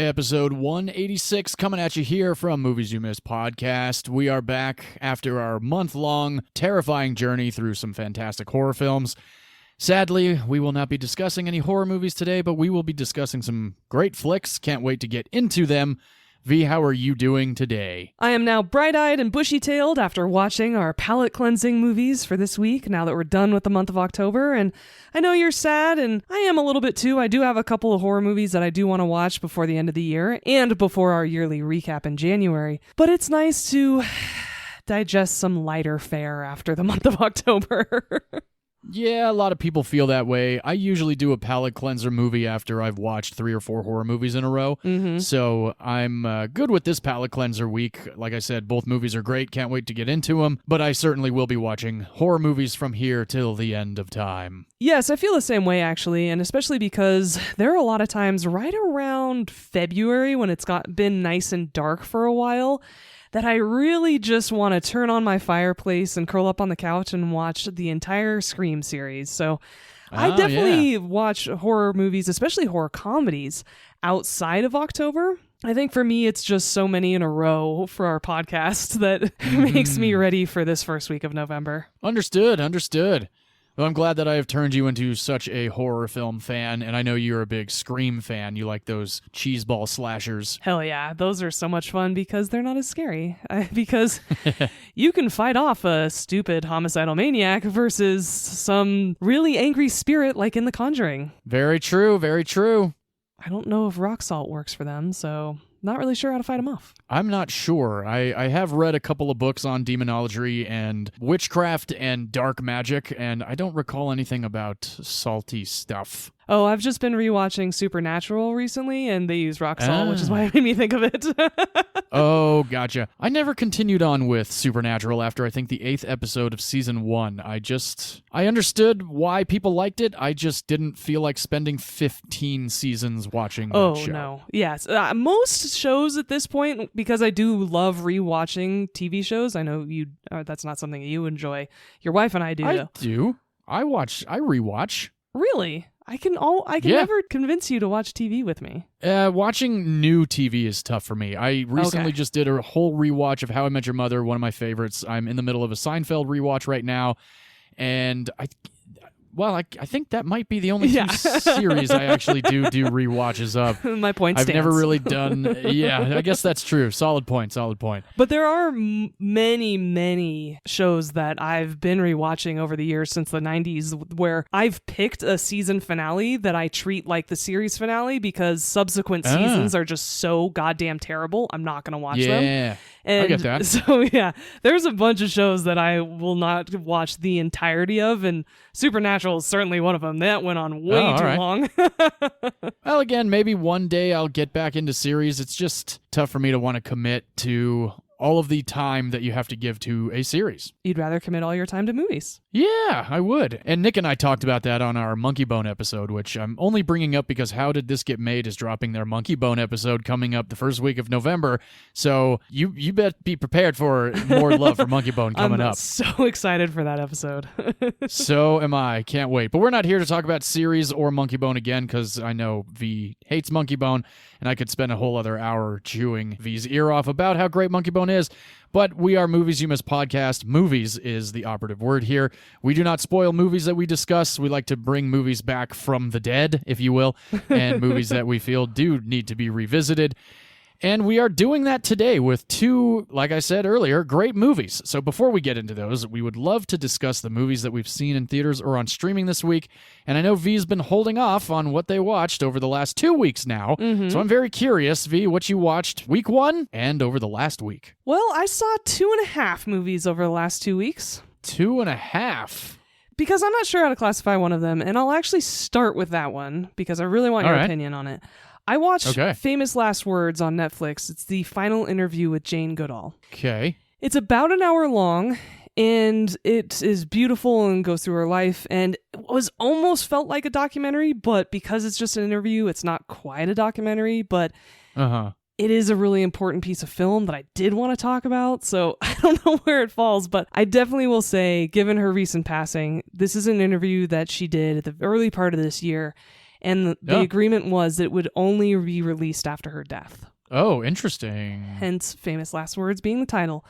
Episode 186 coming at you here from Movies You Missed podcast. We are back after our month-long terrifying journey through some fantastic horror films. Sadly, we will not be discussing any horror movies today, but we will be discussing some great flicks. Can't wait to get into them. V, how are you doing today? I am now bright-eyed and bushy-tailed after watching our palate-cleansing movies for this week, now that we're done with the month of October, and I know you're sad, and I am a little bit too. I do have a couple of horror movies that I do want to watch before the end of the year, and before our yearly recap in January, but it's nice to digest some lighter fare after the month of October. Yeah, a lot of people feel that way. I usually do a palate cleanser movie after I've watched 3 or 4 horror movies in a row. So I'm good with this palate cleanser week. Like I said, both movies are great. Can't wait to get into them. But I certainly will be watching horror movies from here till the end of time. Yes, I feel the same way, actually, and especially because there are a lot of times right around February when it's been nice and dark for a while that I really just want to turn on my fireplace and curl up on the couch and watch the entire Scream series. So I definitely watch horror movies, especially horror comedies, outside of October. I think for me, it's just so many in a row for our podcast that makes me ready for this first week of November. Understood. Well, I'm glad that I have turned you into such a horror film fan, and I know you're a big Scream fan. You like those cheeseball slashers. Hell yeah, those are so much fun because they're not as scary. Because you can fight off a stupid homicidal maniac versus some really angry spirit like in The Conjuring. Very true. I don't know if rock salt works for them, so not really sure how to fight them off. I'm not sure. I have read a couple of books on demonology and witchcraft and dark magic, and I don't recall anything about salty stuff. Oh, I've just been rewatching Supernatural recently, and they use rock salt, which is why it made me think of it. Oh, gotcha. I never continued on with Supernatural after I think the 8th episode of season 1. I understood why people liked it. I just didn't feel like spending 15 seasons watching that show. Oh, no. Yes. Most shows at this point, because I do love rewatching TV shows. I know you that's not something you enjoy. Your wife and I do, though. I do. I rewatch. Really? I can never convince you to watch TV with me. Watching new TV is tough for me. I recently just did a whole rewatch of How I Met Your Mother, one of my favorites. I'm in the middle of a Seinfeld rewatch right now, and I think that might be the only two series I actually do rewatches of. My point stands. I've never really done... Yeah, I guess that's true. Solid point. But there are many shows that I've been rewatching over the years since the 90s where I've picked a season finale that I treat like the series finale because subsequent seasons are just so goddamn terrible. I'm not going to watch them. Yeah, I get that. So yeah, there's a bunch of shows that I will not watch the entirety of, and Supernatural is certainly one of them. That went on way too long. Well, again, maybe one day I'll get back into series. It's just tough for me to want to commit to all of the time that you have to give to a series. You'd rather commit all your time to movies. Yeah, I would. And Nick and I talked about that on our Monkey Bone episode, which I'm only bringing up because How Did This Get Made is dropping their Monkey Bone episode coming up the first week of November. So you bet be prepared for more love for Monkey Bone coming up. I'm so excited for that episode. So am I. Can't wait. But we're not here to talk about series or Monkey Bone again because I know V hates Monkey Bone, and I could spend a whole other hour chewing V's ear off about how great Monkey Bone is. But we are Movies You Missed podcast. Movies is the operative word here. We do not spoil movies that we discuss. We like to bring movies back from the dead, if you will, and movies that we feel do need to be revisited. And we are doing that today with 2, like I said earlier, great movies. So before we get into those, we would love to discuss the movies that we've seen in theaters or on streaming this week. And I know V's been holding off on what they watched over the last 2 weeks now. So I'm very curious, V, what you watched week 1 and over the last week. Well, I saw 2.5 movies over the last 2 weeks. 2.5? Because I'm not sure how to classify one of them, and I'll actually start with that one because I really want your opinion on it. I watched Famous Last Words on Netflix. It's the final interview with Jane Goodall. Okay. It's about an hour long, and it is beautiful and goes through her life, and it was almost felt like a documentary, but because it's just an interview, it's not quite a documentary, but it is a really important piece of film that I did want to talk about, so I don't know where it falls, but I definitely will say, given her recent passing, this is an interview that she did at the early part of this year, And the agreement was that it would only be released after her death. Oh, interesting. Hence, famous last words being the title.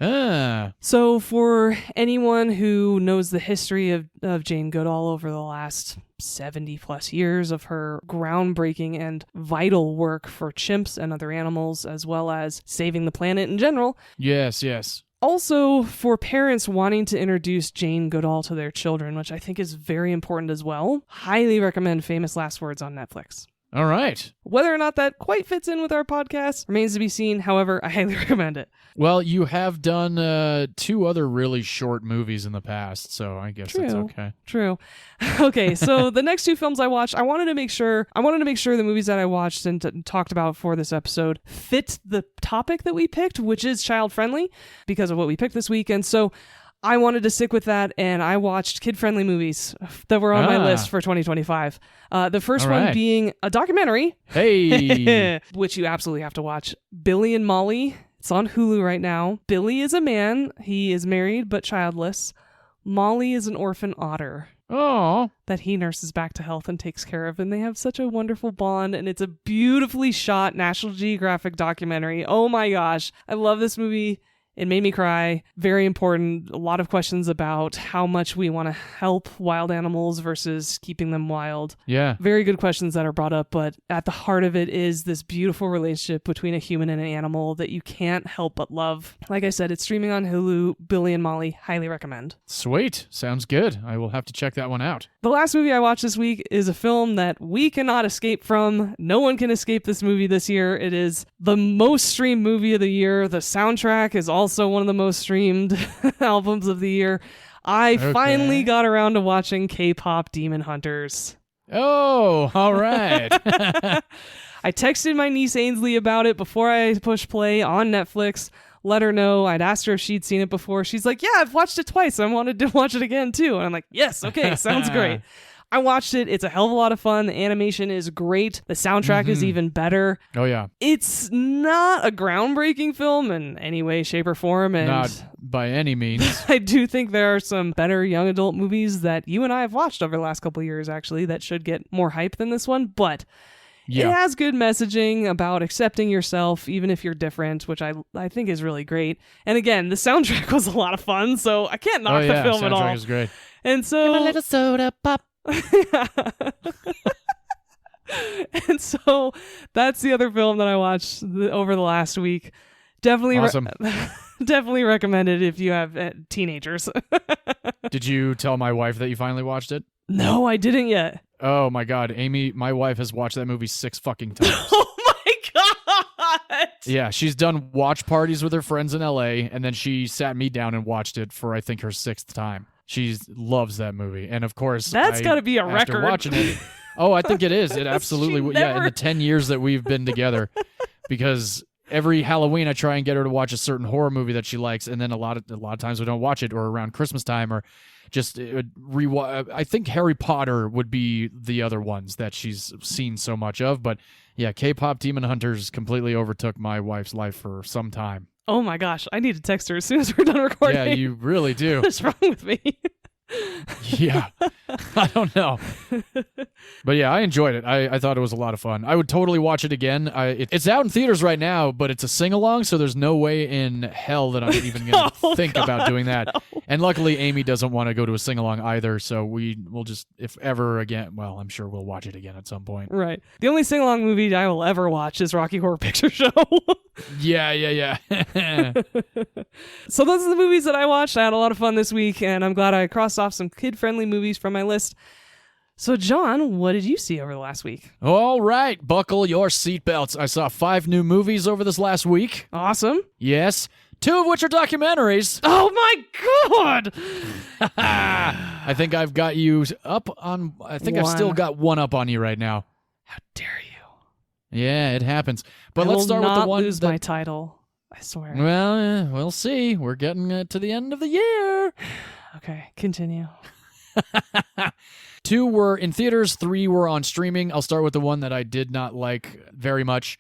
Ah. So for anyone who knows the history of Jane Goodall over the last 70 plus years of her groundbreaking and vital work for chimps and other animals, as well as saving the planet in general. Yes, yes. Also, for parents wanting to introduce Jane Goodall to their children, which I think is very important as well, highly recommend Famous Last Words on Netflix. All right. Whether or not that quite fits in with our podcast remains to be seen. However, I highly recommend it. Well, you have done 2 other really short movies in the past, so I guess that's okay. True. Okay, so the next 2 films I watched, I wanted to make sure the movies that I watched and talked about for this episode fit the topic that we picked, which is child-friendly, because of what we picked this week. And so I wanted to stick with that, and I watched kid-friendly movies that were on my list for 2025. The first one being a documentary. Hey! Which you absolutely have to watch. Billy and Molly. It's on Hulu right now. Billy is a man. He is married but childless. Molly is an orphan otter. Oh. That he nurses back to health and takes care of, and they have such a wonderful bond, and it's a beautifully shot National Geographic documentary. Oh my gosh. I love this movie. It made me cry. Very important. A lot of questions about how much we want to help wild animals versus keeping them wild. Yeah. Very good questions that are brought up, but at the heart of it is this beautiful relationship between a human and an animal that you can't help but love. Like I said, it's streaming on Hulu. Billy and Molly, highly recommend. Sweet. Sounds good. I will have to check that one out. The last movie I watched this week is a film that we cannot escape from. No one can escape this movie this year. It is the most streamed movie of the year. The soundtrack is also one of the most streamed albums of the year. I finally got around to watching K-pop Demon Hunters. Oh, all right. I texted my niece Ainsley about it before I pushed play on Netflix. Let her know. I'd asked her if she'd seen it before. She's like, yeah, I've watched it twice. I wanted to watch it again, too. And I'm like, yes, okay, sounds great. I watched it. It's a hell of a lot of fun. The animation is great. The soundtrack is even better. Oh, yeah. It's not a groundbreaking film in any way, shape, or form. And not by any means. I do think there are some better young adult movies that you and I have watched over the last couple of years, actually, that should get more hype than this one. But it has good messaging about accepting yourself, even if you're different, which I think is really great. And again, the soundtrack was a lot of fun, so I can't knock the film at all. The soundtrack is great. And so, give a little soda pop. And so that's the other film that I watched over the last week. Definitely awesome. Definitely recommend it if you have teenagers. Did you tell my wife that you finally watched it? No, I didn't yet. Oh my God, Amy, my wife has watched that movie 6 fucking times. Oh my God! Yeah, she's done watch parties with her friends in LA, and then she sat me down and watched it for, I think, her 6th time. She loves that movie. And of course, that's got to be a after record. Watching it, oh, I think it is. It absolutely would. Yeah, in the 10 years that we've been together, because every Halloween I try and get her to watch a certain horror movie that she likes, and then a lot of times we don't watch it, or around Christmas time, or just I think Harry Potter would be the other ones that she's seen so much of. But yeah, K-pop Demon Hunters completely overtook my wife's life for some time. Oh my gosh, I need to text her as soon as we're done recording. Yeah, you really do. What's wrong with me? Yeah, I don't know. But yeah, I enjoyed it. I thought it was a lot of fun. I would totally watch it again. It's out in theaters right now, but it's a sing-along, so there's no way in hell that I'm even going to think about doing that. No. And luckily, Amy doesn't want to go to a sing-along either, so we'll just, if ever again, well, I'm sure we'll watch it again at some point. Right. The only sing-along movie I will ever watch is Rocky Horror Picture Show. Yeah. So those are the movies that I watched. I had a lot of fun this week, and I'm glad I crossed off some kid-friendly movies from my list. So, John, what did you see over the last week? All right, buckle your seatbelts. I saw 5 new movies over this last week. Awesome. Yes, 2 of which are documentaries. Oh my God! I think I've got you up on... I think I've still got one up on you right now. How dare you? Yeah, it happens. But let's start with the one lose my title. I swear. Well, we'll see. We're getting to the end of the year. Okay, continue. 2 were in theaters, 3 were on streaming. I'll start with the one that I did not like very much,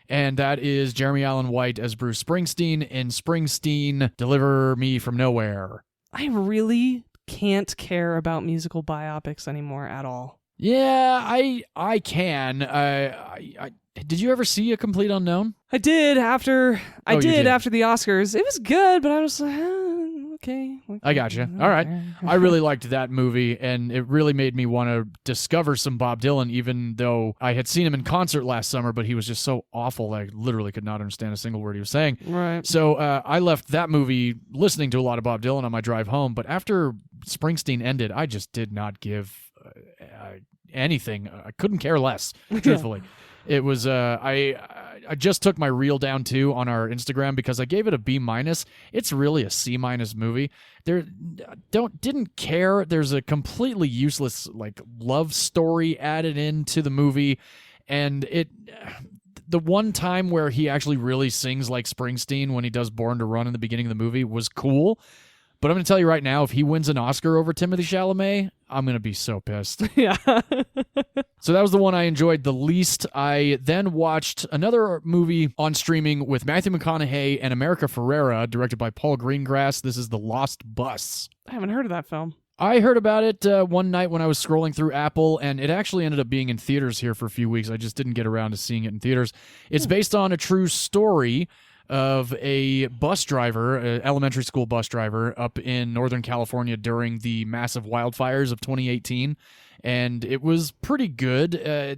and that is Jeremy Allen White as Bruce Springsteen in Springsteen, Deliver Me From Nowhere. I really can't care about musical biopics anymore at all. Yeah, I can. Did you ever see A Complete Unknown? I did after You did. after the Oscars. It was good, but I was like, okay. I gotcha. All right. I really liked that movie, and it really made me want to discover some Bob Dylan, even though I had seen him in concert last summer, but he was just so awful that I literally could not understand a single word he was saying. Right. So I left that movie listening to a lot of Bob Dylan on my drive home, but after Springsteen ended, I just did not give anything. I couldn't care less, truthfully. It was I just took my reel down too on our Instagram because I gave it a B-. It's really a C- movie. Didn't care. There's a completely useless like love story added into the movie, and the one time where he actually really sings like Springsteen when he does Born to Run in the beginning of the movie was cool. But I'm going to tell you right now, if he wins an Oscar over Timothée Chalamet, I'm going to be so pissed. Yeah. So that was the one I enjoyed the least. I then watched another movie on streaming with Matthew McConaughey and America Ferrera, directed by Paul Greengrass. This is The Lost Bus. I haven't heard of that film. I heard about it one night when I was scrolling through Apple, and it actually ended up being in theaters here for a few weeks. I just didn't get around to seeing it in theaters. It's based on a true story of a bus driver, an elementary school bus driver, up in Northern California during the massive wildfires of 2018. And it was pretty good.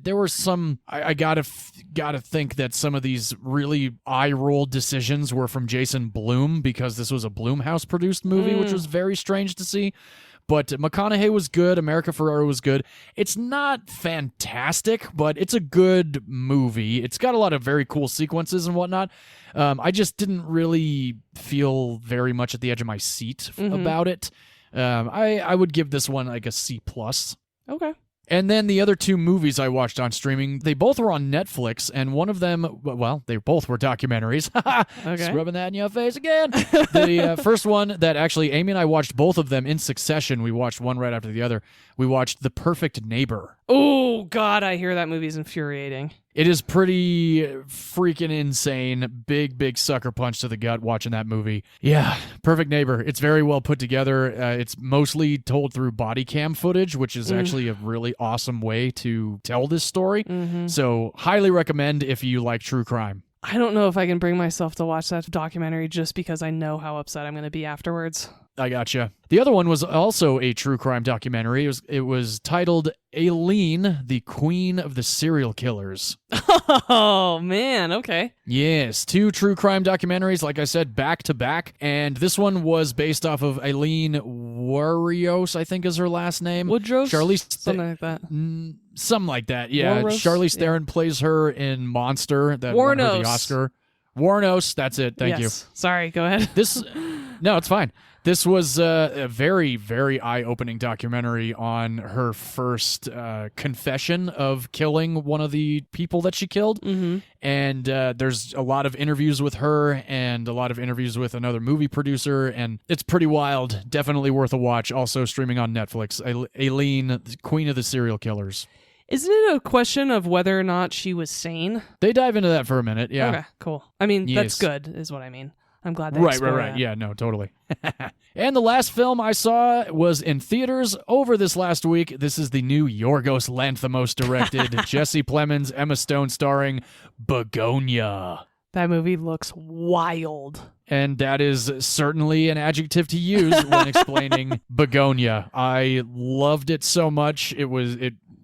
There were some. I gotta think that some of these really eye-roll decisions were from Jason Blum because this was a Blumhouse produced movie, which was very strange to see. But McConaughey was good. America Ferrera was good. It's not fantastic, but it's a good movie. It's got a lot of very cool sequences and whatnot. I just didn't really feel very much at the edge of my seat about it. I would give this one like a C+. Okay. And then the other two movies I watched on streaming, they both were on Netflix, and one of them, well, they both were documentaries. Okay. Just rubbing that in your face again. The first one that actually, Amy and I watched both of them in succession. We watched one right after the other. We watched The Perfect Neighbor. Oh, God, I hear that movie's infuriating. It is pretty freaking insane. Big sucker punch to the gut watching that movie. Yeah, Perfect Neighbor. It's very well put together. It's mostly told through body cam footage, which is actually a really awesome way to tell this story. So highly recommend if you like true crime. I don't know if I can bring myself to watch that documentary just because I know how upset I'm going to be afterwards. I gotcha. The other one was also a true crime documentary. It was titled Aileen, the Queen of the Serial Killers. Oh, man. Okay. Yes, two true crime documentaries, like I said, back to back. And this one was based off of Aileen Wuornos, I think is her last name. Woodrose? Something like that. Something like that, yeah. Wuornos? Charlize Theron plays her in Monster that won her the Oscar. Wuornos, that's it. Thank you. Sorry, go ahead. No, it's fine. This was a very, very eye-opening documentary on her first confession of killing one of the people that she killed. And there's a lot of interviews with her and a lot of interviews with another movie producer, and it's pretty wild. Definitely worth a watch. Also streaming on Netflix. Aileen, Queen of the Serial Killers. Isn't it a question of whether or not she was sane? They dive into that for a minute, yeah. Okay, cool. I mean, that's good, is what I mean. I'm glad they explore that. Yeah, no, totally. And the last film I saw was in theaters over this last week. This is the new Yorgos Lanthimos directed, Jesse Plemons, Emma Stone starring Begonia. That movie looks wild. And that is certainly an adjective to use when explaining Begonia. I loved it so much.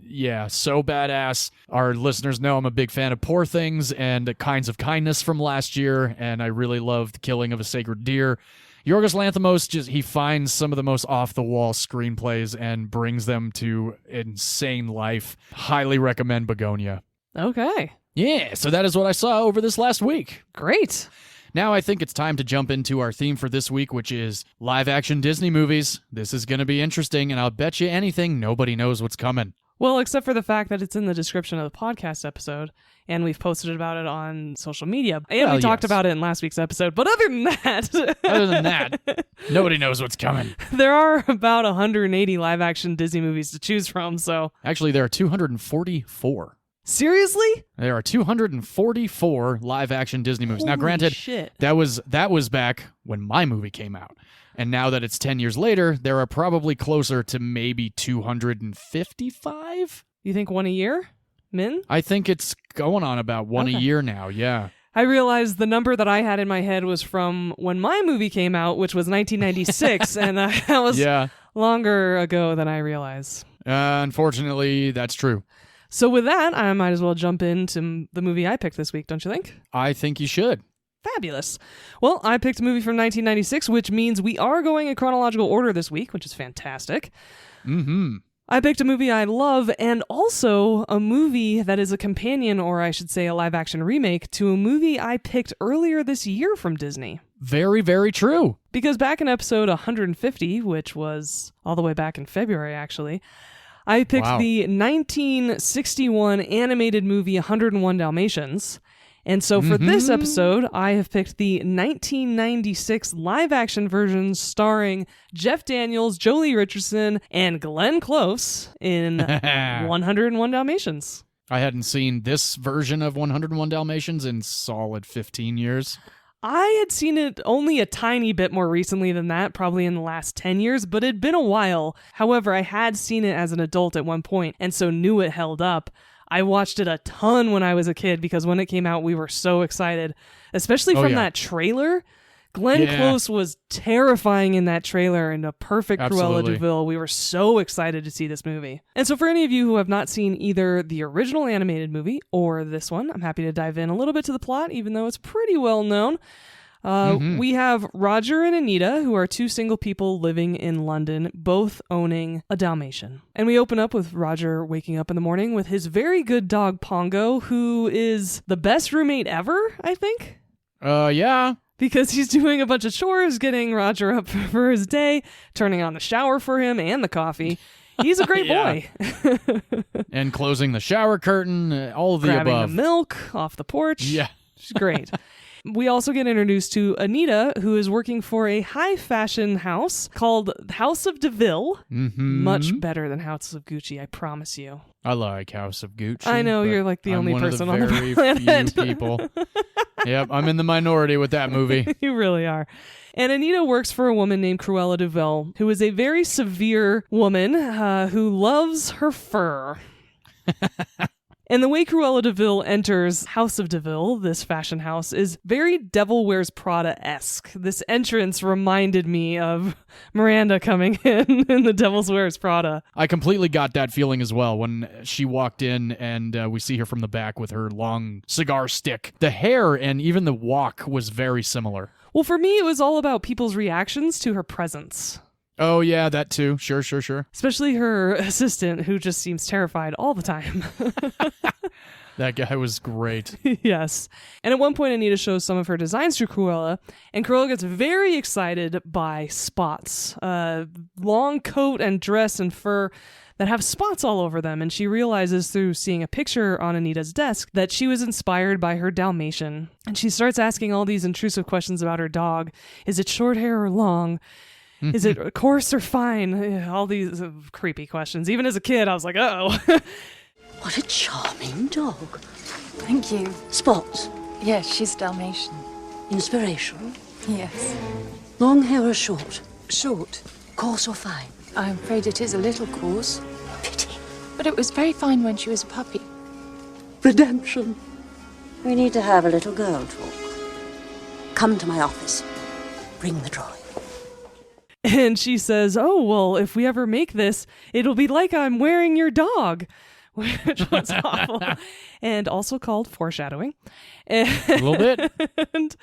Yeah, so badass. Our listeners know I'm a big fan of Poor Things and Kinds of Kindness from last year, and I really loved Killing of a Sacred Deer. Yorgos Lanthimos, he finds some of the most off-the-wall screenplays and brings them to insane life. Highly recommend Begonia. Okay. Yeah, so that is what I saw over this last week. Great. Now I think it's time to jump into our theme for this week, which is live-action Disney movies. This is going to be interesting, and I'll bet you anything nobody knows what's coming. Well, except for the fact that it's in the description of the podcast episode, and we've posted about it on social media, and we talked about it in last week's episode. But other than that, nobody knows what's coming. There are about 180 live-action Disney movies to choose from, so... Actually, there are 244. Seriously? There are 244 live-action Disney movies. Now, Holy granted, shit. that was back when my movie came out. And now that it's 10 years later, there are probably closer to maybe 255? You think one a year? Min? I think it's going on about one a year now, yeah. I realized the number that I had in my head was from when my movie came out, which was 1996, and that was longer ago than I realized. Unfortunately, that's true. So with that, I might as well jump into the movie I picked this week, don't you think? I think you should. Fabulous. Well, I picked a movie from 1996, which means we are going in chronological order this week, which is fantastic. Mm-hmm. I picked a movie I love, and also a movie that is a companion, or I should say a live-action remake, to a movie I picked earlier this year from Disney. Very, very true. Because back in episode 150, which was all the way back in February, actually, I picked the 1961 animated movie 101 Dalmatians. And so for this episode, I have picked the 1996 live-action version starring Jeff Daniels, Jolie Richardson, and Glenn Close in 101 Dalmatians. I hadn't seen this version of 101 Dalmatians in solid 15 years. I had seen it only a tiny bit more recently than that, probably in the last 10 years, but it'd been a while. However, I had seen it as an adult at one point, and so knew it held up. I watched it a ton when I was a kid because when it came out, we were so excited, especially from that trailer. Glenn Close was terrifying in that trailer and a perfect Cruella de Vil. We were so excited to see this movie. And so for any of you who have not seen either the original animated movie or this one, I'm happy to dive in a little bit to the plot, even though it's pretty well known. We have Roger and Anita, who are two single people living in London, both owning a Dalmatian. And we open up with Roger waking up in the morning with his very good dog, Pongo, who is the best roommate ever, I think. Yeah. Because he's doing a bunch of chores, getting Roger up for his day, turning on the shower for him and the coffee. He's a great boy. And closing the shower curtain, all of the above. Grabbing the milk off the porch. Yeah. She's great. We also get introduced to Anita, who is working for a high fashion house called House of DeVille. Much better than House of Gucci, I promise you. I like House of Gucci. I know, you're like the only person on the planet. I'm one of the very few people. Yep, I'm in the minority with that movie. You really are. And Anita works for a woman named Cruella de Vil, who is a very severe woman who loves her fur. And the way Cruella de Vil enters House of DeVille, this fashion house, is very Devil Wears Prada-esque. This entrance reminded me of Miranda coming in the Devil Wears Prada. I completely got that feeling as well when she walked in and we see her from the back with her long cigar stick. The hair and even the walk was very similar. Well, for me, it was all about people's reactions to her presence. Oh, yeah, that too. Sure. Especially her assistant, who just seems terrified all the time. That guy was great. Yes. And at one point, Anita shows some of her designs to Cruella, and Cruella gets very excited by spots. Long coat and dress and fur that have spots all over them, and she realizes through seeing a picture on Anita's desk that she was inspired by her Dalmatian. And she starts asking all these intrusive questions about her dog. Is it short hair or long? Is it coarse or fine? All these creepy questions. Even as a kid, I was like, uh-oh. What a charming dog. Thank you. Spots? Yes, she's Dalmatian. Inspirational? Yes. Long hair or short? Short. Coarse or fine? I'm afraid it is a little coarse. Pity. But it was very fine when she was a puppy. Redemption. We need to have a little girl talk. Come to my office. Bring the drawing. And she says, oh, well, if we ever make this, it'll be like I'm wearing your dog, which was awful. And also called foreshadowing. And, a little bit. And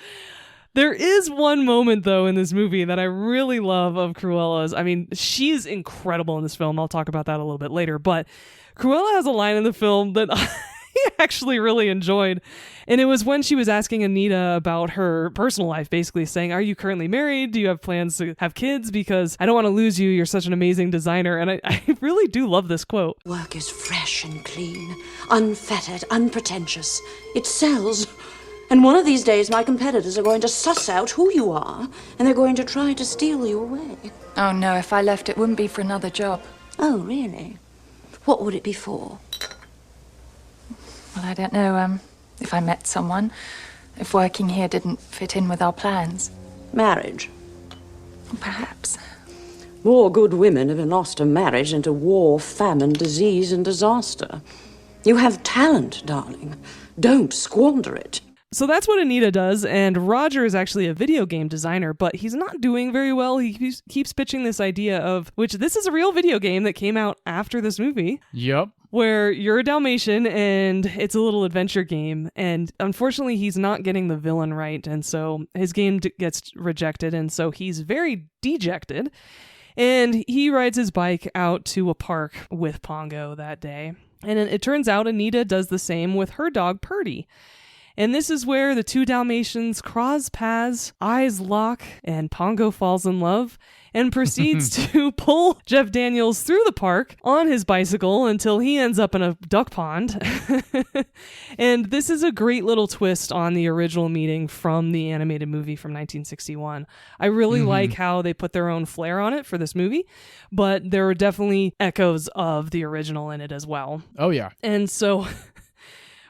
there is one moment, though, in this movie that I really love of Cruella's. I mean, she's incredible in this film. I'll talk about that a little bit later. But Cruella has a line in the film that I actually really enjoyed. And it was when she was asking Anita about her personal life, basically saying, are you currently married? Do you have plans to have kids? Because I don't want to lose you. You're such an amazing designer. And I really do love this quote. Work is fresh and clean, unfettered, unpretentious. It sells. And one of these days, my competitors are going to suss out who you are, and they're going to try to steal you away. Oh, no, if I left, it wouldn't be for another job. Oh, really? What would it be for? Well, I don't know, if I met someone, if working here didn't fit in with our plans. Marriage. Perhaps. More good women have lost a marriage into war, famine, disease, and disaster. You have talent, darling. Don't squander it. So that's what Anita does, and Roger is actually a video game designer, but he's not doing very well. He keeps pitching this idea of, which this is a real video game that came out after this movie. Yep. Where you're a Dalmatian and it's a little adventure game. And unfortunately, he's not getting the villain right. And so his game gets rejected. And so he's very dejected. And he rides his bike out to a park with Pongo that day. And it turns out Anita does the same with her dog, Purdy. And this is where the two Dalmatians cross paths, eyes lock, and Pongo falls in love and proceeds to pull Jeff Daniels through the park on his bicycle until he ends up in a duck pond. And this is a great little twist on the original meeting from the animated movie from 1961. I really like how they put their own flair on it for this movie, but there are definitely echoes of the original in it as well. Oh, yeah. And so...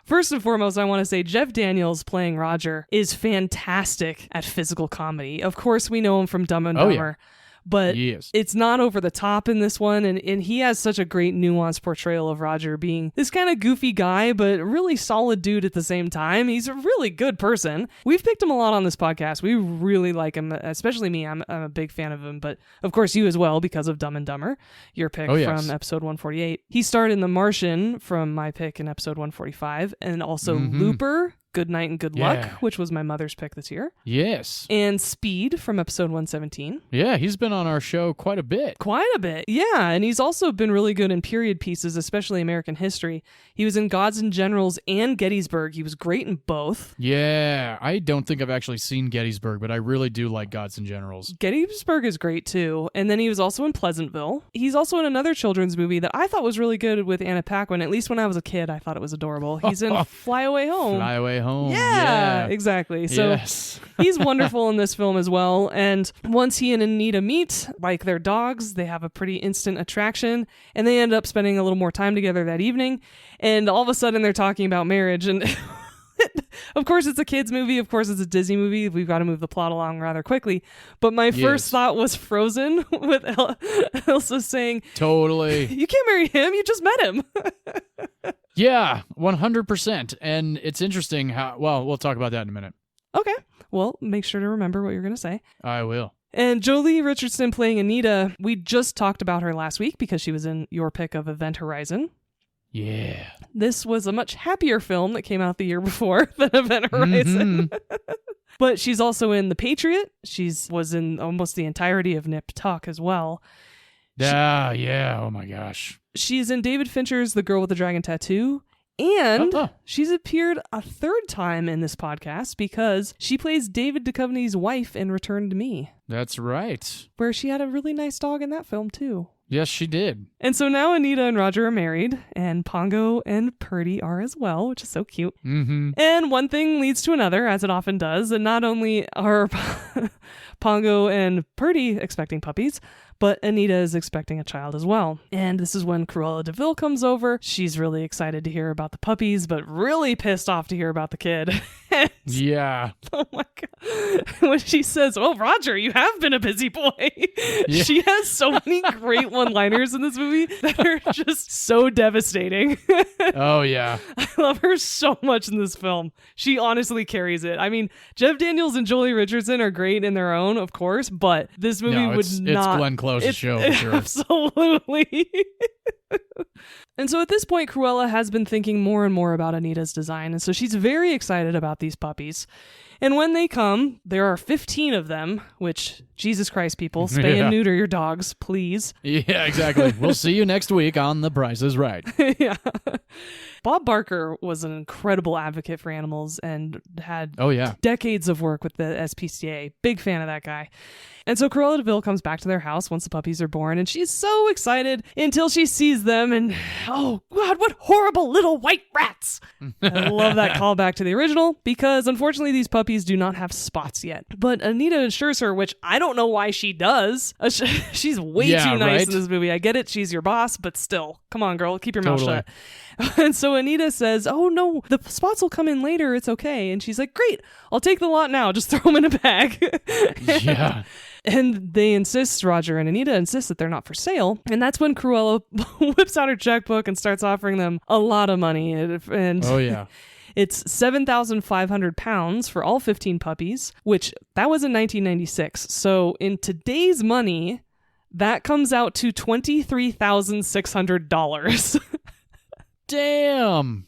First and foremost, I want to say Jeff Daniels playing Roger is fantastic at physical comedy. Of course, we know him from Dumb and Dumber, but it's not over the top in this one, and he has such a great nuanced portrayal of Roger being this kind of goofy guy, but really solid dude at the same time. He's a really good person. We've picked him a lot on this podcast. We really like him, especially me. I'm a big fan of him, but of course you as well because of Dumb and Dumber, your pick from episode 148. He starred in The Martian from my pick in episode 145, and also Looper, Good Night and Good Luck, which was my mother's pick this year. Yes. And Speed from episode 117. Yeah, he's been on our show quite a bit. Quite a bit, yeah. And he's also been really good in period pieces, especially American history. He was in Gods and Generals and Gettysburg. He was great in both. Yeah, I don't think I've actually seen Gettysburg, but I really do like Gods and Generals. Gettysburg is great, too. And then he was also in Pleasantville. He's also in another children's movie that I thought was really good with Anna Paquin. At least when I was a kid, I thought it was adorable. He's in Fly Away Home. Fly Away Home. Yeah, exactly. So he's wonderful in this film as well. And once he and Anita meet, like their dogs, they have a pretty instant attraction, and they end up spending a little more time together that evening. And all of a sudden, they're talking about marriage. And of course, it's a kids' movie. Of course, it's a Disney movie. We've got to move the plot along rather quickly. But my first thought was Frozen, with Elsa saying, "Totally, you can't marry him. You just met him." Yeah, 100%. And it's interesting how, well, we'll talk about that in a minute. Okay. Well, make sure to remember what you're going to say. I will. And Jolie Richardson playing Anita, we just talked about her last week because she was in your pick of Event Horizon. Yeah. This was a much happier film that came out the year before than Event Horizon. But she's also in The Patriot. Was in almost the entirety of Nip Tuck as well. Yeah. Oh my gosh. She's in David Fincher's The Girl with the Dragon Tattoo. And she's appeared a third time in this podcast because she plays David Duchovny's wife in Return to Me. That's right. Where she had a really nice dog in that film, too. Yes, she did. And so now Anita and Roger are married, and Pongo and Purdy are as well, which is so cute. And one thing leads to another, as it often does, and not only are Pongo and Purdy expecting puppies, but Anita is expecting a child as well. And this is when Cruella de Vil comes over. She's really excited to hear about the puppies, but really pissed off to hear about the kid. Yeah. Oh my God. When she says, "Oh, Roger, you have been a busy boy." Yeah. She has so many great one-liners in this movie that are just so devastating. Oh, yeah. I love her so much in this film. She honestly carries it. I mean, Jeff Daniels and Jolie Richardson are great in their own, of course, but this movie would not... It's Glenn Close's show, for sure. Absolutely. And so at this point, Cruella has been thinking more and more about Anita's design, and so she's very excited about these puppies. And when they come, there are 15 of them, which, Jesus Christ, people, spay and neuter your dogs, please. Yeah, exactly. We'll see you next week on The Price is Right. Yeah. Bob Barker was an incredible advocate for animals and had decades of work with the SPCA. Big fan of that guy. And so Cruella de Vil comes back to their house once the puppies are born, and she's so excited until she sees them, and oh God, what horrible little white rats! I love that callback to the original, because unfortunately these puppies do not have spots yet. But Anita assures her, which I don't know why she does. She's way too nice in this movie. I get it, she's your boss, but still, come on girl, keep your mouth shut. And so Anita says, oh no, the spots will come in later. It's okay. And she's like, great, I'll take the lot now. Just throw them in a bag. Yeah. And they insist, Roger and Anita insist that they're not for sale. And that's when Cruella whips out her checkbook and starts offering them a lot of money. And Oh, yeah. it's £7,500 for all 15 puppies, which that was in 1996. So in today's money, that comes out to $23,600. Damn.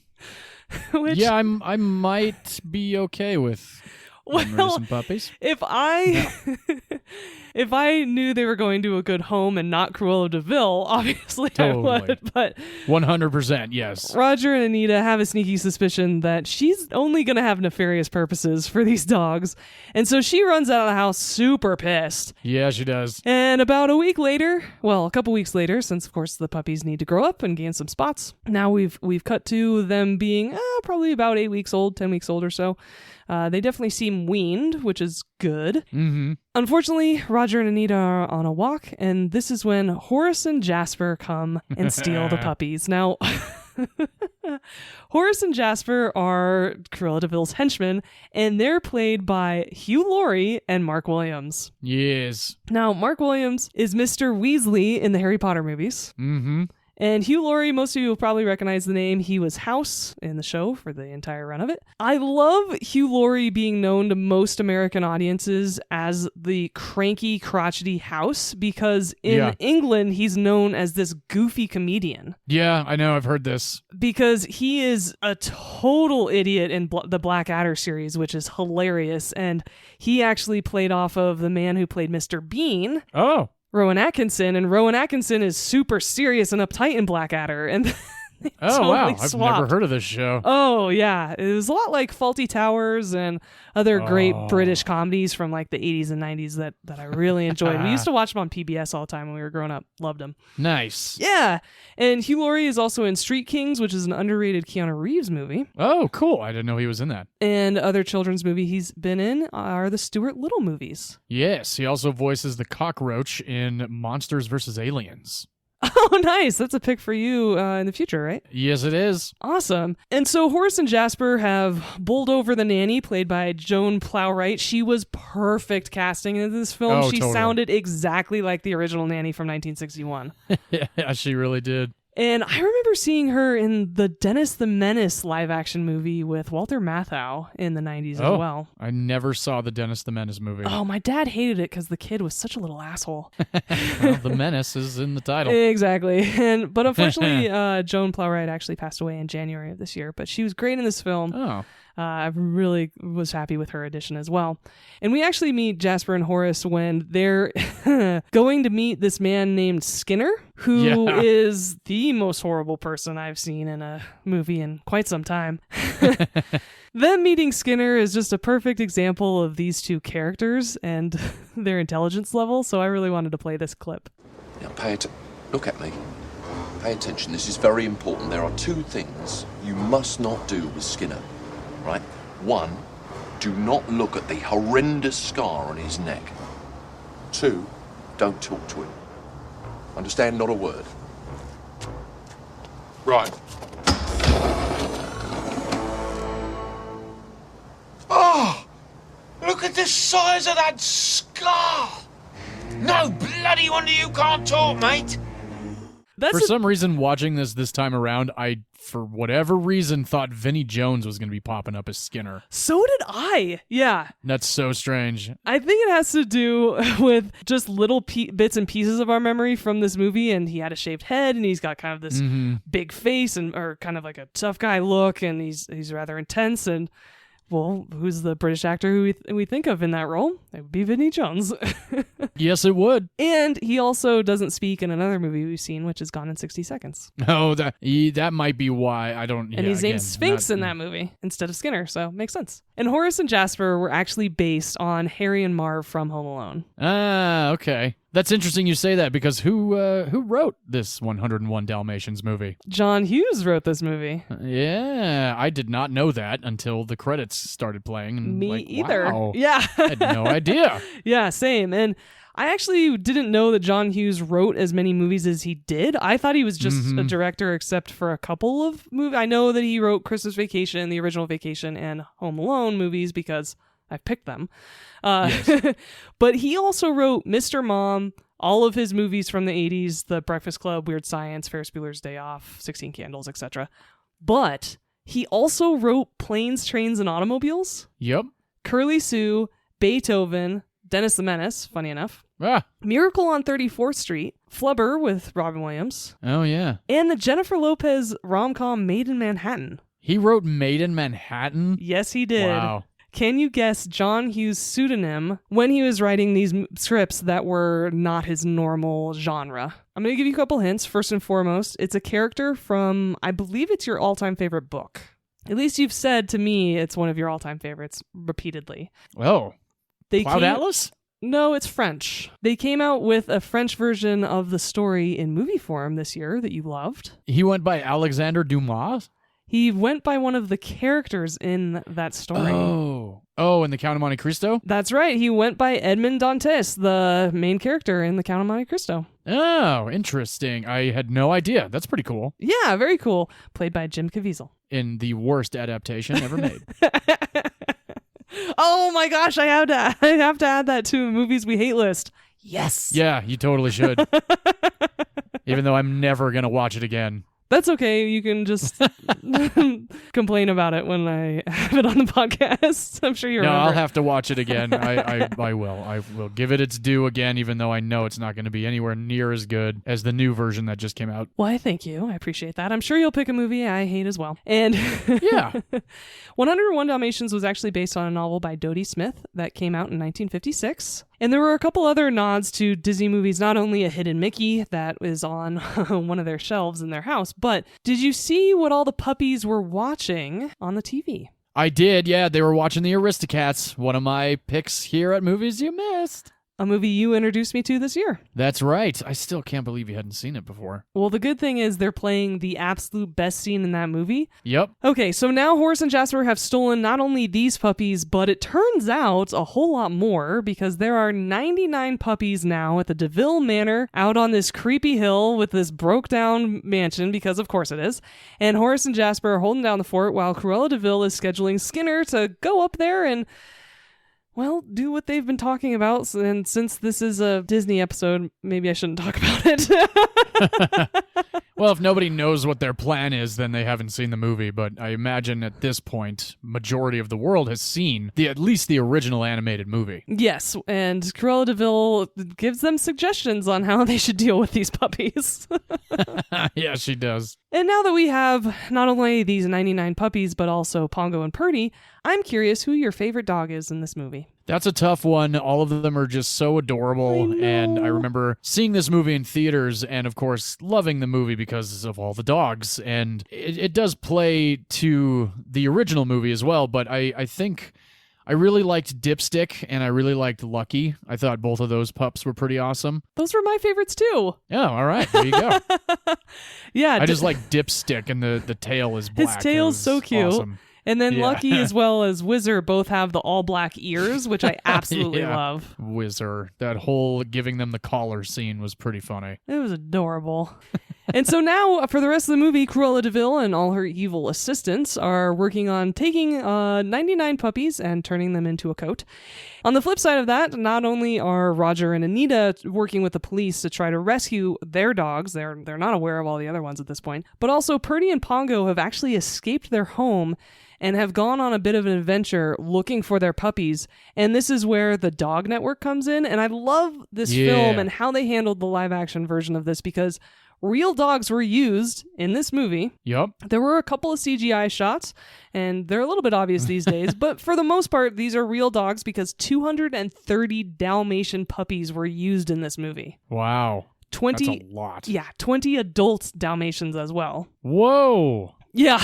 Which, Yeah, I might be okay with some puppies. if I knew they were going to a good home and not Cruella de Vil, obviously Totally. I would. But 100%, yes. Roger and Anita have a sneaky suspicion that she's only going to have nefarious purposes for these dogs. And so she runs out of the house super pissed. Yeah, she does. And about a couple weeks later, since of course the puppies need to grow up and gain some spots, now we've cut to them being probably about 8 weeks old, 10 weeks old or so. They definitely seem weaned, which is good. Mm-hmm. Unfortunately, Roger and Anita are on a walk, and this is when Horace and Jasper come and steal the puppies. Now, Horace and Jasper are Cruella de Vil's henchmen, and they're played by Hugh Laurie and Mark Williams. Yes. Now, Mark Williams is Mr. Weasley in the Harry Potter movies. Mm-hmm. And Hugh Laurie, most of you will probably recognize the name. He was House in the show for the entire run of it. I love Hugh Laurie being known to most American audiences as the cranky, crotchety House because in England, he's known as this goofy comedian. Yeah, I know. I've heard this. Because he is a total idiot in the Blackadder series, which is hilarious. And he actually played off of the man who played Mr. Bean. Oh. Rowan Atkinson, and Rowan Atkinson is super serious and uptight in Blackadder, and Wow, I've swapped. never heard of this show. Oh yeah, it was a lot like Fawlty Towers and other great British comedies from like the 80s and 90s that I really enjoyed. We used to watch them on PBS all the time when we were growing up. Loved them. Nice. Yeah, and Hugh Laurie is also in Street Kings, which is an underrated Keanu Reeves movie. Oh, cool. I didn't know he was in that. And other children's movie he's been in are the Stuart Little movies. Yes, he also voices the cockroach in Monsters vs. Aliens. Oh, nice. That's a pick for you in the future, right? Yes, it is. Awesome. And so Horace and Jasper have bowled over the nanny, played by Joan Plowright. She was perfect casting in this film. Oh, she totally. sounded exactly like the original nanny from 1961. Yeah, she really did. And I remember seeing her in the Dennis the Menace live-action movie with Walter Matthau in the 90s as well. I never saw the Dennis the Menace movie. Oh, my dad hated it because the kid was such a little asshole. Well, the Menace is in the title. Exactly. But unfortunately, Joan Plowright actually passed away in January of this year. But she was great in this film. Oh. I really was happy with her addition as well. And we actually meet Jasper and Horace when they're going to meet this man named Skinner, who is the most horrible person I've seen in a movie in quite some time. Them meeting Skinner is just a perfect example of these two characters and their intelligence level, so I really wanted to play this clip. Now, look at me. Pay attention. This is very important. There are two things you must not do with Skinner. Right? One, do not look at the horrendous scar on his neck. Two, don't talk to him. Understand? Not a word. Right. Oh! Look at the size of that scar! No bloody wonder you can't talk, mate! For some reason, watching this time around, I, for whatever reason, thought Vinnie Jones was going to be popping up as Skinner. So did I. Yeah. That's so strange. I think it has to do with just little bits and pieces of our memory from this movie, and he had a shaved head, and he's got kind of this big face, or kind of like a tough guy look, and he's rather intense, and well, who's the British actor who we think of in that role? It would be Vinnie Jones. Yes, it would. And he also doesn't speak in another movie we've seen, which is Gone in 60 Seconds. Oh, that might be why I don't... And he's named Sphinx in that movie instead of Skinner, so makes sense. And Horace and Jasper were actually based on Harry and Marv from Home Alone. Ah, okay. That's interesting you say that, because who wrote this 101 Dalmatians movie? John Hughes wrote this movie. Yeah, I did not know that until the credits started playing. And Me like, either. Wow, Yeah. I had no idea. Yeah, same. And I actually didn't know that John Hughes wrote as many movies as he did. I thought he was just a director, except for a couple of movies. I know that he wrote Christmas Vacation, The Original Vacation, and Home Alone movies because I've picked them. Yes. But he also wrote Mr. Mom, all of his movies from the 80s, The Breakfast Club, Weird Science, Ferris Bueller's Day Off, 16 Candles, etc. But he also wrote Planes, Trains, and Automobiles, Yep. Curly Sue, Beethoven, Dennis the Menace, funny enough, Ah. Miracle on 34th Street, Flubber with Robin Williams, Oh, yeah. and the Jennifer Lopez rom-com Made in Manhattan. He wrote Made in Manhattan? Yes, he did. Wow. Can you guess John Hughes' pseudonym when he was writing these scripts that were not his normal genre? I'm going to give you a couple hints. First and foremost, it's a character from, I believe it's your all-time favorite book. At least you've said to me it's one of your all-time favorites repeatedly. Oh. They Cloud Atlas? No, it's French. They came out with a French version of the story in movie form this year that you loved. He went by Alexander Dumas? He went by one of the characters in that story. Oh, in The Count of Monte Cristo? That's right. He went by Edmond Dantes, the main character in The Count of Monte Cristo. Oh, interesting. I had no idea. That's pretty cool. Yeah, very cool. Played by Jim Caviezel. In the worst adaptation ever made. Oh my gosh, I have to add that to movies we hate list. Yes. Yeah, you totally should. Even though I'm never going to watch it again. That's okay. You can just complain about it when I have it on the podcast. I'm sure you remember. No, I'll have to watch it again. I will. I will give it its due again, even though I know it's not going to be anywhere near as good as the new version that just came out. Why, thank you. I appreciate that. I'm sure you'll pick a movie I hate as well. And Yeah. 101 Dalmatians was actually based on a novel by Dodie Smith that came out in 1956. And there were a couple other nods to Disney movies, not only a hidden Mickey that is on one of their shelves in their house, but did you see what all the puppies were watching on the TV? I did, yeah. They were watching the Aristocats, one of my picks here at Movies You Missed. A movie you introduced me to this year. That's right. I still can't believe you hadn't seen it before. Well, the good thing is they're playing the absolute best scene in that movie. Yep. Okay, so now Horace and Jasper have stolen not only these puppies, but it turns out a whole lot more, because there are 99 puppies now at the DeVille Manor out on this creepy hill with this broke down mansion, because of course it is. And Horace and Jasper are holding down the fort while Cruella DeVille is scheduling Skinner to go up there and, well, do what they've been talking about. And since this is a Disney episode, maybe I shouldn't talk about it. Well, if nobody knows what their plan is, then they haven't seen the movie. But I imagine at this point, majority of the world has seen at least the original animated movie. Yes, and Cruella DeVille gives them suggestions on how they should deal with these puppies. Yeah, she does. And now that we have not only these 99 puppies, but also Pongo and Purdy, I'm curious who your favorite dog is in this movie. That's a tough one. All of them are just so adorable. And I remember seeing this movie in theaters and, of course, loving the movie because of all the dogs. And it does play to the original movie as well. But I think I really liked Dipstick and I really liked Lucky. I thought both of those pups were pretty awesome. Those were my favorites too. Yeah, all right. There you go. Yeah. I just like Dipstick and the tail is black. His tail's so cute. Awesome. And then Yeah. Lucky as well as Whizzer both have the all black ears, which I absolutely Yeah. love. Whizzer. That whole giving them the collar scene was pretty funny. It was adorable. And so now, for the rest of the movie, Cruella DeVille and all her evil assistants are working on taking 99 puppies and turning them into a coat. On the flip side of that, not only are Roger and Anita working with the police to try to rescue their dogs, they're not aware of all the other ones at this point, but also Purdy and Pongo have actually escaped their home and have gone on a bit of an adventure looking for their puppies. And this is where the Dog Network comes in. And I love this film and how they handled the live action version of this, because real dogs were used in this movie. Yep. There were a couple of CGI shots, and they're a little bit obvious these days, but for the most part, these are real dogs because 230 Dalmatian puppies were used in this movie. Wow. 20, That's a lot. Yeah, 20 adult Dalmatians as well. Whoa. Yeah.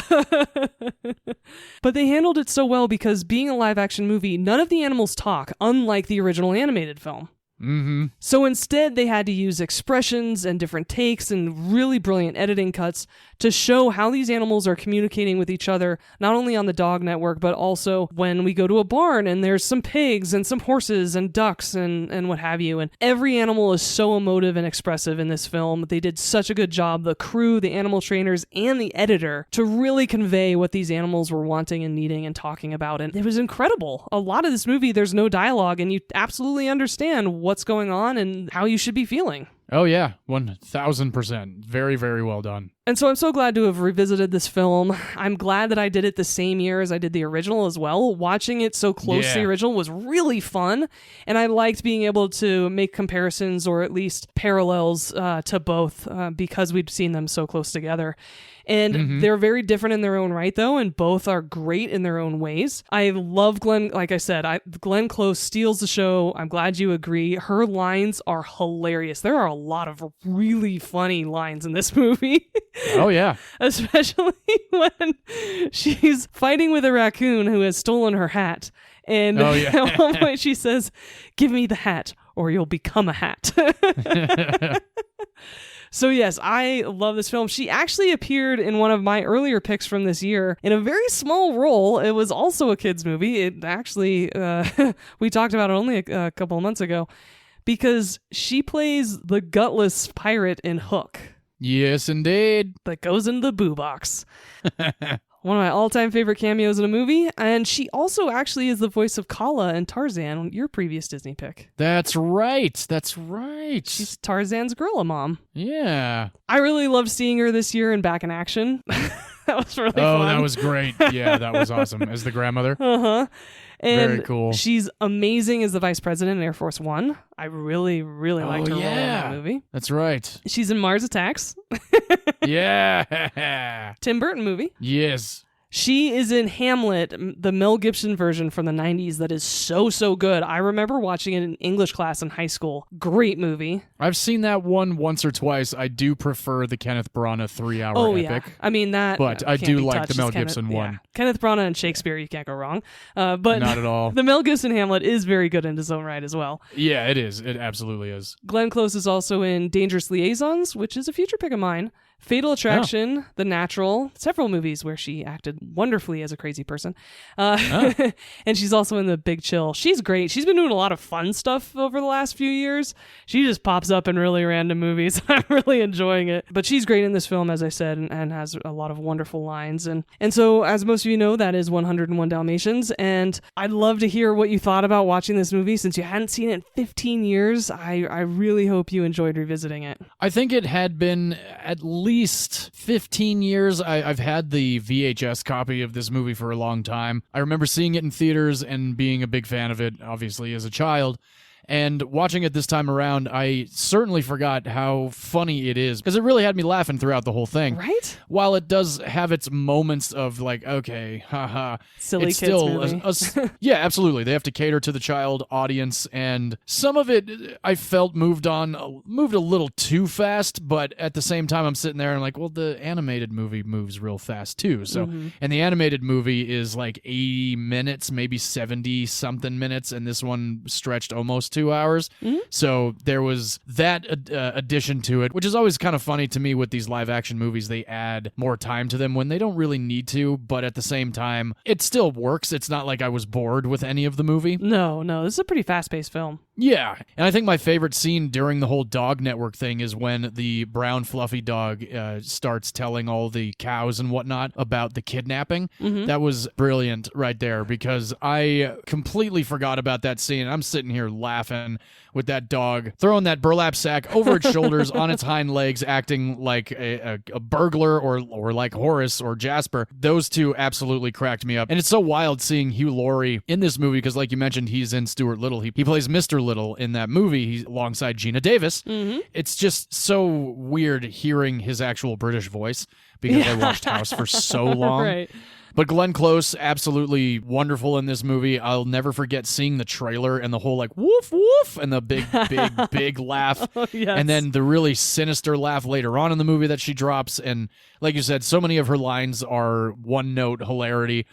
But they handled it so well because being a live action movie, none of the animals talk, unlike the original animated film. Mm-hmm. So instead, they had to use expressions and different takes and really brilliant editing cuts to show how these animals are communicating with each other, not only on the dog network, but also when we go to a barn and there's some pigs and some horses and ducks and what have you. And every animal is so emotive and expressive in this film. They did such a good job, the crew, the animal trainers, and the editor, to really convey what these animals were wanting and needing and talking about. And it was incredible. A lot of this movie, there's no dialogue, and you absolutely understand what's going on and how you should be feeling. Oh, yeah. 1,000%. Very, very well done. And so I'm so glad to have revisited this film. I'm glad that I did it the same year as I did the original as well. Watching it so close to the original was really fun, and I liked being able to make comparisons or at least parallels to both because we'd seen them so close together. And they're very different in their own right, though, and both are great in their own ways. I love Glenn. Like I said, Glenn Close steals the show. I'm glad you agree. Her lines are hilarious. There are a lot of really funny lines in this movie. Oh, yeah. Especially when she's fighting with a raccoon who has stolen her hat. And at one point she says, "Give me the hat or you'll become a hat." So yes, I love this film. She actually appeared in one of my earlier picks from this year in a very small role. It was also a kid's movie. It actually, we talked about it only a couple of months ago, because she plays the gutless pirate in Hook. Yes, indeed. That goes in the boo box. One of my all-time favorite cameos in a movie, and she also actually is the voice of Kala in Tarzan, your previous Disney pick. That's right. That's right. She's Tarzan's gorilla mom. Yeah. I really loved seeing her this year in Back in Action. That was really fun. Oh, that was great. Yeah, that was awesome. As the grandmother. Uh-huh. And very cool. She's amazing as the vice president in Air Force One. I really, really liked her role in that movie. That's right. She's in Mars Attacks. Yeah. Tim Burton movie. Yes. She is in Hamlet, the Mel Gibson version from the 90s that is so, so good. I remember watching it in English class in high school. Great movie. I've seen that one once or twice. I do prefer the Kenneth Branagh 3-hour epic. Yeah. I mean, that but I can't do be like touched. the Mel It's Gibson one. Yeah. Kenneth Branagh and Shakespeare, you can't go wrong. But not at all. The Mel Gibson Hamlet is very good in his own right as well. Yeah, it is. It absolutely is. Glenn Close is also in Dangerous Liaisons, which is a future pick of mine. Fatal Attraction, The Natural, several movies where she acted wonderfully as a crazy person. And she's also in The Big Chill. She's great. She's been doing a lot of fun stuff over the last few years. She just pops up in really random movies. I'm really enjoying it. But she's great in this film, as I said, and has a lot of wonderful lines. And so, as most of you know, that is 101 Dalmatians. And I'd love to hear what you thought about watching this movie. Since you hadn't seen it in 15 years, I really hope you enjoyed revisiting it. I think it had been at least 15 years. I've had the VHS copy of this movie for a long time. I remember seeing it in theaters and being a big fan of it, obviously, as a child. And watching it this time around, I certainly forgot how funny it is, because it really had me laughing throughout the whole thing. Right? While it does have its moments of like, okay, haha, silly it's kids still movie. yeah, absolutely. They have to cater to the child audience, and some of it I felt moved a little too fast. But at the same time, I'm sitting there and I'm like, well, the animated movie moves real fast too. So, and the animated movie is like 80 minutes, maybe 70 something minutes, and this one stretched almost 2 hours. So there was that addition to it, which is always kind of funny to me with these live action movies. They add more time to them when they don't really need to, but at the same time, it still works. It's not like I was bored with any of the movie. No, this is a pretty fast-paced film. Yeah, and I think my favorite scene during the whole dog network thing is when the brown fluffy dog starts telling all the cows and whatnot about the kidnapping. That was brilliant right there, because I completely forgot about that scene. I'm sitting here laughing with that dog throwing that burlap sack over its shoulders on its hind legs, acting like a burglar or like Horace or Jasper. Those two absolutely cracked me up. And it's so wild seeing Hugh Laurie in this movie, because like you mentioned, he's in Stuart Little. He plays Mr. Little in that movie. He's alongside Gina Davis. It's just so weird hearing his actual British voice, because I watched House for so long. Right. But Glenn Close, absolutely wonderful in this movie. I'll never forget seeing the trailer and the whole like woof woof and the big laugh. Oh, yes. And then the really sinister laugh later on in the movie that she drops. And like you said, so many of her lines are one-note hilarity.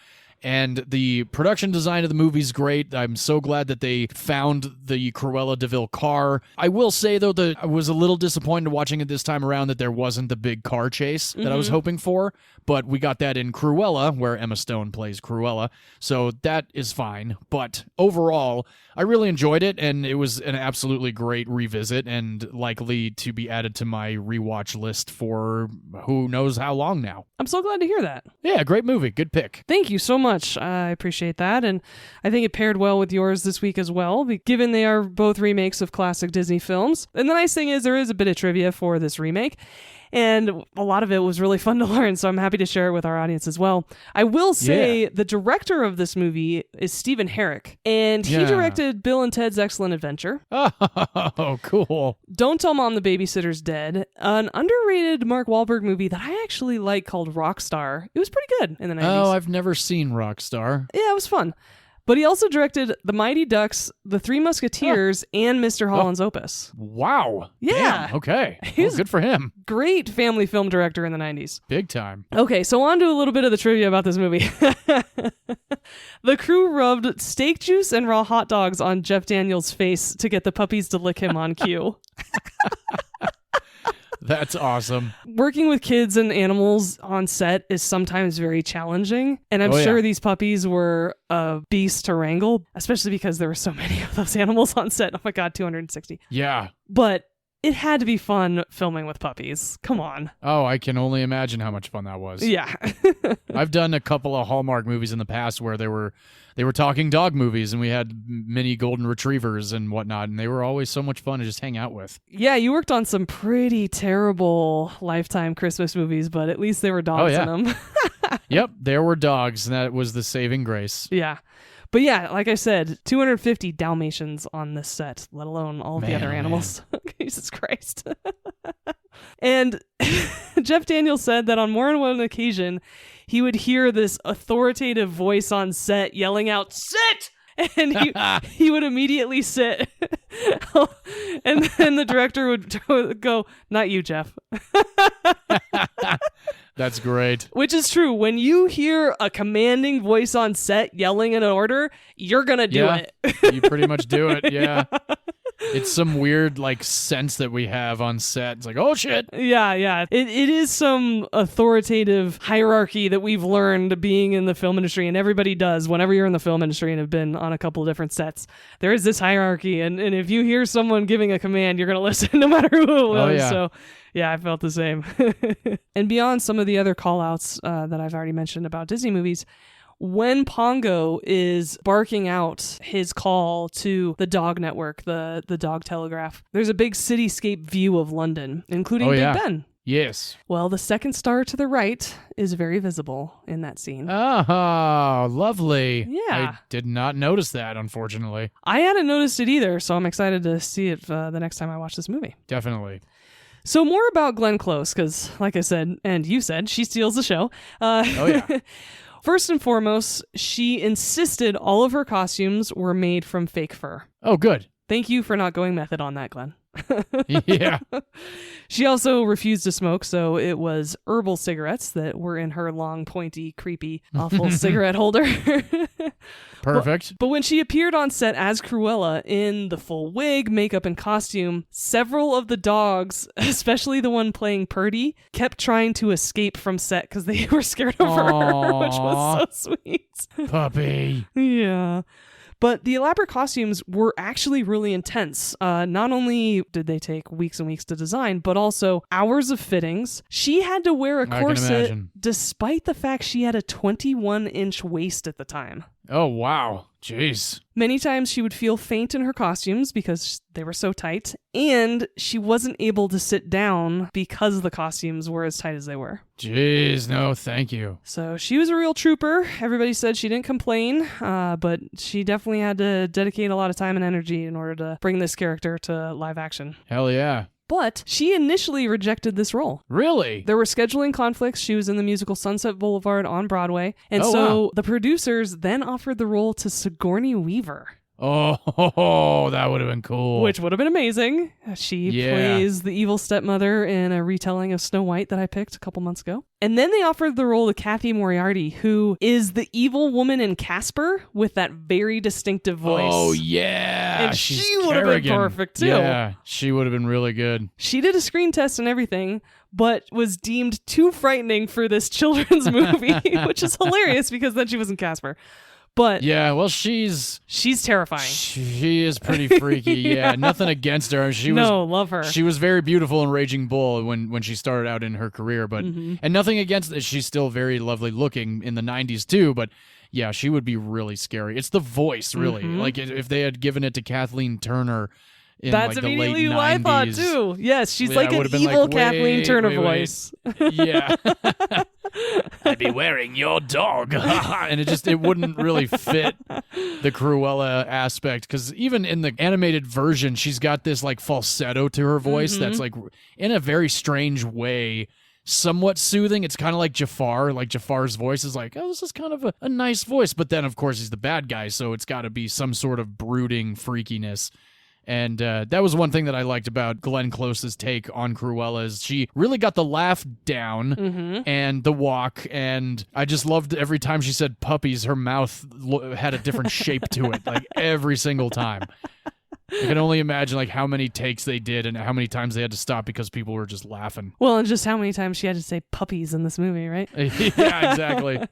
and the production design of the movie's great. I'm so glad that they found the Cruella de Vil car. I will say, though, that I was a little disappointed watching it this time around that there wasn't the big car chase that I was hoping for, but we got that in Cruella, where Emma Stone plays Cruella, so that is fine. But overall, I really enjoyed it, and it was an absolutely great revisit and likely to be added to my rewatch list for who knows how long now. I'm so glad to hear that. Yeah, great movie. Good pick. Thank you so much. I appreciate that. And I think it paired well with yours this week as well, given they are both remakes of classic Disney films. And the nice thing is there is a bit of trivia for this remake. And a lot of it was really fun to learn, so I'm happy to share it with our audience as well. I will say the director of this movie is Stephen Herrick, and he directed Bill and Ted's Excellent Adventure. Oh, cool. Don't Tell Mom the Babysitter's Dead, an underrated Mark Wahlberg movie that I actually like called Rockstar. It was pretty good in the 90s. Oh, I've never seen Rockstar. Yeah, it was fun. But he also directed The Mighty Ducks, The Three Musketeers, and Mr. Holland's Opus. Wow. Yeah. Damn. Okay. He's Well, good for him. Great family film director in the 90s. Big time. Okay, so on to a little bit of the trivia about this movie. The crew rubbed steak juice and raw hot dogs on Jeff Daniels' face to get the puppies to lick him on cue. That's awesome. Working with kids and animals on set is sometimes very challenging, and I'm sure these puppies were a beast to wrangle, especially because there were so many of those animals on set. Oh my God, 260. Yeah. But it had to be fun filming with puppies. Come on. Oh, I can only imagine how much fun that was. Yeah. I've done a couple of Hallmark movies in the past where they were talking dog movies, and we had mini golden retrievers and whatnot, and they were always so much fun to just hang out with. Yeah, you worked on some pretty terrible Lifetime Christmas movies, but at least there were dogs in them. Yep, there were dogs, and that was the saving grace. Yeah. But yeah, like I said, 250 Dalmatians on this set, let alone all of the other animals. Jesus Christ. And Jeff Daniels said that on more than one occasion, he would hear this authoritative voice on set yelling out, "Sit!" And he would immediately sit. And then the director would go, "Not you, Jeff." That's great. Which is true. When you hear a commanding voice on set yelling an order, you're going to do it. You pretty much do it, yeah. It's some weird, sense that we have on set. It's like, oh, shit. Yeah. It is some authoritative hierarchy that we've learned being in the film industry, and everybody does whenever you're in the film industry and have been on a couple of different sets. There is this hierarchy, and if you hear someone giving a command, you're going to listen no matter who it was. Oh, yeah. So, yeah, I felt the same. And beyond some of the other call-outs that I've already mentioned about Disney movies, when Pongo is barking out his call to the dog network, the dog telegraph, there's a big cityscape view of London, including Big Ben. Yes. Well, the second star to the right is very visible in that scene. Oh, lovely. Yeah. I did not notice that, unfortunately. I hadn't noticed it either, so I'm excited to see it the next time I watch this movie. Definitely. So more about Glenn Close, because like I said, and you said, she steals the show. Oh, yeah. First and foremost, she insisted all of her costumes were made from fake fur. Oh, good. Thank you for not going method on that, Glenn. Yeah. She also refused to smoke, so it was herbal cigarettes that were in her long, pointy, creepy, awful cigarette holder. Perfect. But when she appeared on set as Cruella in the full wig, makeup, and costume, several of the dogs, especially the one playing Purdy, kept trying to escape from set because they were scared of her, which was so sweet. Puppy. Yeah. But the elaborate costumes were actually really intense. Not only did they take weeks and weeks to design, but also hours of fittings. She had to wear a corset despite the fact she had a 21-inch waist at the time. Oh, wow. Jeez. Many times she would feel faint in her costumes because they were so tight, and she wasn't able to sit down because the costumes were as tight as they were. Jeez, no, thank you. So she was a real trooper. Everybody said she didn't complain, but she definitely had to dedicate a lot of time and energy in order to bring this character to live action. Hell yeah. But she initially rejected this role. Really? There were scheduling conflicts. She was in the musical Sunset Boulevard on Broadway. And the producers then offered the role to Sigourney Weaver. Oh, that would have been cool. Which would have been amazing. She plays the evil stepmother in a retelling of Snow White that I picked a couple months ago. And then they offered the role to Kathy Moriarty, who is the evil woman in Casper with that very distinctive voice. Oh, yeah. And She's she would have been perfect, too. Yeah, she would have been really good. She did a screen test and everything, but was deemed too frightening for this children's movie, which is hilarious because then she was in Casper. But yeah, well, she's terrifying. She is pretty freaky. Yeah, nothing against her. Love her. She was very beautiful in Raging Bull when she started out in her career, but and nothing against it. She's still very lovely looking in the 90s too, but yeah, she would be really scary. It's the voice, really. Like if they had given it to Kathleen Turner in That's like the late immediately 90s. who I thought too. Yes, she's Yeah, like it an would've been evil like, Kathleen Turner wait. voice. Yeah. I'd be wearing your dog. And it wouldn't really fit the Cruella aspect, because even in the animated version, she's got this like falsetto to her voice that's like in a very strange way somewhat soothing. It's kind of like Jafar. Like Jafar's voice is like, oh, this is kind of a nice voice. But then, of course, he's the bad guy, so it's got to be some sort of brooding freakiness. And that was one thing that I liked about Glenn Close's take on Cruella, is she really got the laugh down and the walk, and I just loved every time she said puppies, her mouth had a different shape to it, like every single time. I can only imagine like how many takes they did and how many times they had to stop because people were just laughing. Well, and just how many times she had to say puppies in this movie, right? Yeah, exactly.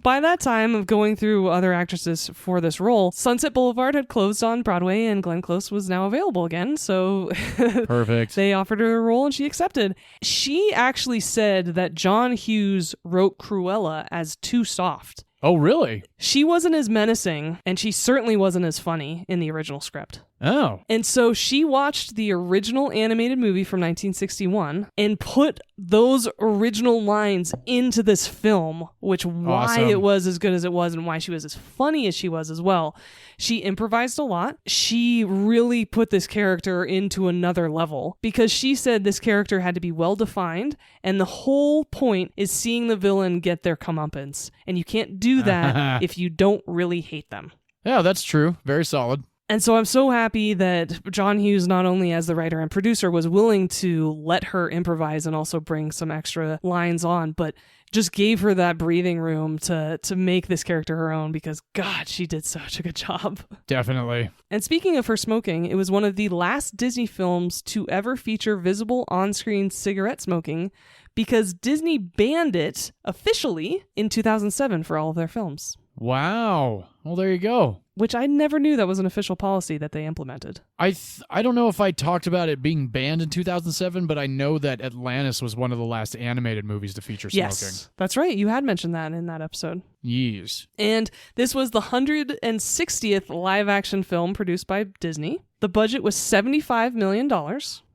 By that time of going through other actresses for this role, Sunset Boulevard had closed on Broadway and Glenn Close was now available again. So Perfect. They offered her a role and she accepted. She actually said that John Hughes wrote Cruella as too soft. Oh, really? She wasn't as menacing, and she certainly wasn't as funny in the original script. Oh. And so she watched the original animated movie from 1961 and put those original lines into this film, which why Awesome. it was as good as it was and why she was as funny as she was as well. She improvised a lot. She really put this character into another level because she said this character had to be well defined, and the whole point is seeing the villain get their comeuppance. And you can't do that if you don't really hate them. Yeah, that's true. Very solid. And so I'm so happy that John Hughes, not only as the writer and producer, was willing to let her improvise and also bring some extra lines on, but just gave her that breathing room to make this character her own, because, God, she did such a good job. Definitely. And speaking of her smoking, it was one of the last Disney films to ever feature visible on-screen cigarette smoking, because Disney banned it officially in 2007 for all of their films. Wow. Well, there you go. Which I never knew that was an official policy that they implemented. I don't know if I talked about it being banned in 2007, but I know that Atlantis was one of the last animated movies to feature smoking. Yes, that's right. You had mentioned that in that episode. Yes. And this was the 160th live-action film produced by Disney. The budget was $75 million.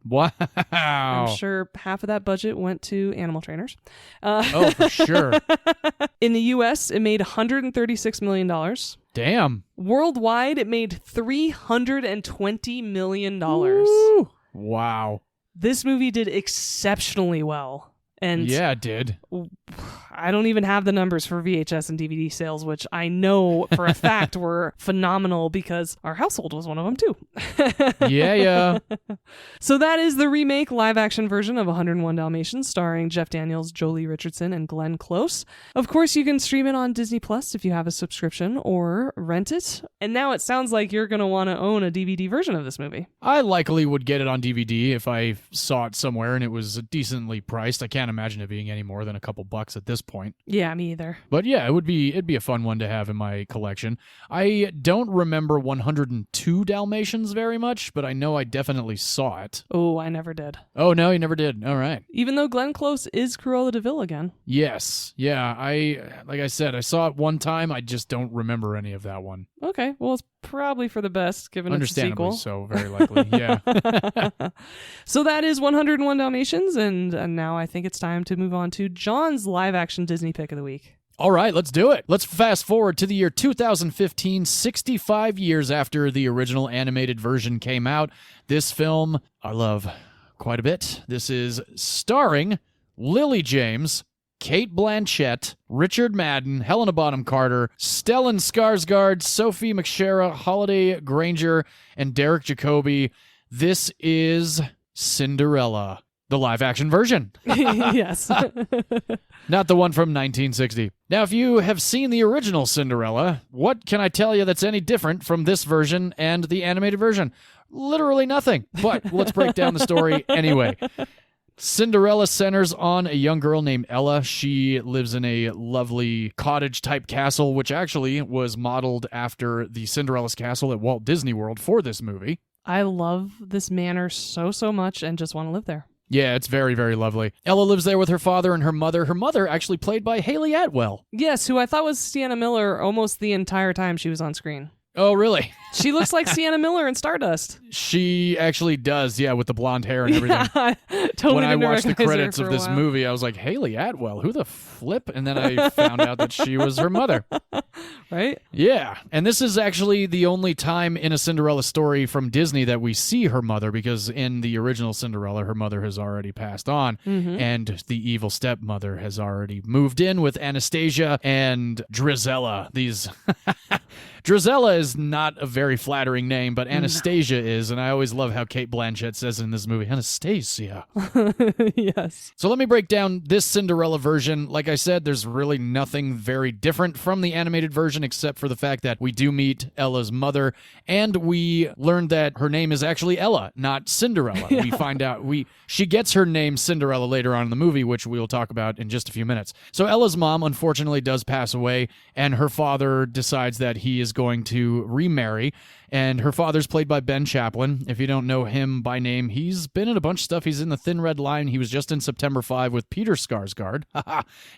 Wow. I'm sure half of that budget went to animal trainers. Oh, for sure. In the U.S., it made $136 million. Damn. Worldwide, it made $320 million. Woo. Wow. This movie did exceptionally well. And yeah, it did. I don't even have the numbers for VHS and DVD sales, which I know for a fact were phenomenal because our household was one of them too. Yeah. So that is the remake live-action version of 101 Dalmatians, starring Jeff Daniels, Jolie Richardson, and Glenn Close. Of course, you can stream it on Disney Plus if you have a subscription, or rent it. And now it sounds like you're going to want to own a DVD version of this movie. I likely would get it on DVD if I saw it somewhere and it was decently priced. I can't imagine it being any more than a couple bucks at this point. Yeah, me either. But yeah, it'd be a fun one to have in my collection. I don't remember 102 Dalmatians very much, but I know I definitely saw it. Oh, I never did. Oh, no, you never did. All right. Even though Glenn Close is Cruella de Vil again. Yes. Yeah, like I said, I saw it one time. I just don't remember any of that one. Okay, well, it's probably for the best, given it's a sequel. Understandably so, very likely, yeah. So that is 101 Dalmatians, and now I think it's time to move on to John's live-action Disney pick of the week. All right, let's do it. Let's fast forward to the year 2015, 65 years after the original animated version came out. This film, I love quite a bit. This is starring Lily James Kate Blanchett, Richard Madden, Helena Bonham Carter, Stellan Skarsgård, Sophie McShera, Holiday Granger, and Derek Jacobi. This is Cinderella, the live-action version. Yes. Not the one from 1960. Now, if you have seen the original Cinderella, what can I tell you that's any different from this version and the animated version? Literally nothing. But let's break down the story anyway. Cinderella centers on a young girl named Ella. She lives in a lovely cottage-type castle, which actually was modeled after the Cinderella's castle at Walt Disney World for this movie. I love this manor so much and just want to live there. Yeah, it's very, very lovely. Ella lives there with her father and her mother. Her mother actually played by Haley Atwell. Yes, who I thought was Sienna Miller almost the entire time she was on screen. Oh, really? She looks like Sienna Miller in Stardust. She actually does, yeah, with the blonde hair and everything. Yeah, totally when I didn't watched the recognize her credits for of a this while. movie, I was like, Haley Atwell, who the flip? And then I found out that she was her mother. Right? Yeah, and this is actually the only time in a Cinderella story from Disney that we see her mother, because in the original Cinderella, her mother has already passed on, and the evil stepmother has already moved in with Anastasia and Drizella. These... Drizella is not a very flattering name, but Anastasia is, and I always love how Kate Blanchett says in this movie, Anastasia. Yes. So let me break down this Cinderella version. Like I said, there's really nothing very different from the animated version, except for the fact that we do meet Ella's mother, and we learned that her name is actually Ella, not Cinderella. We find out she gets her name Cinderella later on in the movie, which we will talk about in just a few minutes. So Ella's mom, unfortunately, does pass away, and her father decides that he is going to remarry, and her father's played by Ben Chaplin. If you don't know him by name, he's been in a bunch of stuff. He's in The Thin Red Line. He was just in September 5 with Peter Skarsgård.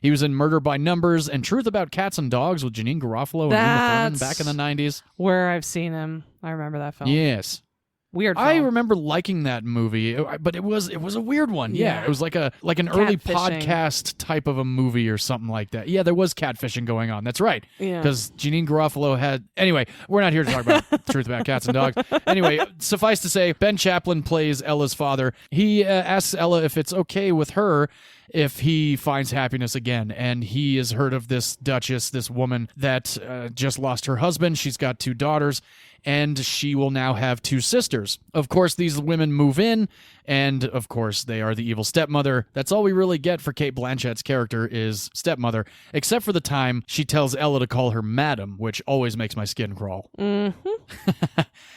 He was in Murder by Numbers and Truth About Cats and Dogs with Janine Garofalo and Uma Thurman back in the 90s. Where I've seen him. I remember that film. Yes. Weird film. I remember liking that movie, but it was a weird one. Yeah, it was like an early Catfishing. podcast type of a movie or something like that. Yeah, there was catfishing going on. That's right. Yeah. Because Janine Garofalo had... Anyway, we're not here to talk about Truth About Cats and Dogs. Anyway, suffice to say, Ben Chaplin plays Ella's father. He asks Ella if it's okay with her if he finds happiness again. And he has heard of this Duchess, this woman that just lost her husband. She's got 2 daughters, and she will now have 2 sisters. Of course, these women move in, and of course, they are the evil stepmother. That's all we really get for Kate Blanchett's character is stepmother, except for the time she tells Ella to call her madam, which always makes my skin crawl.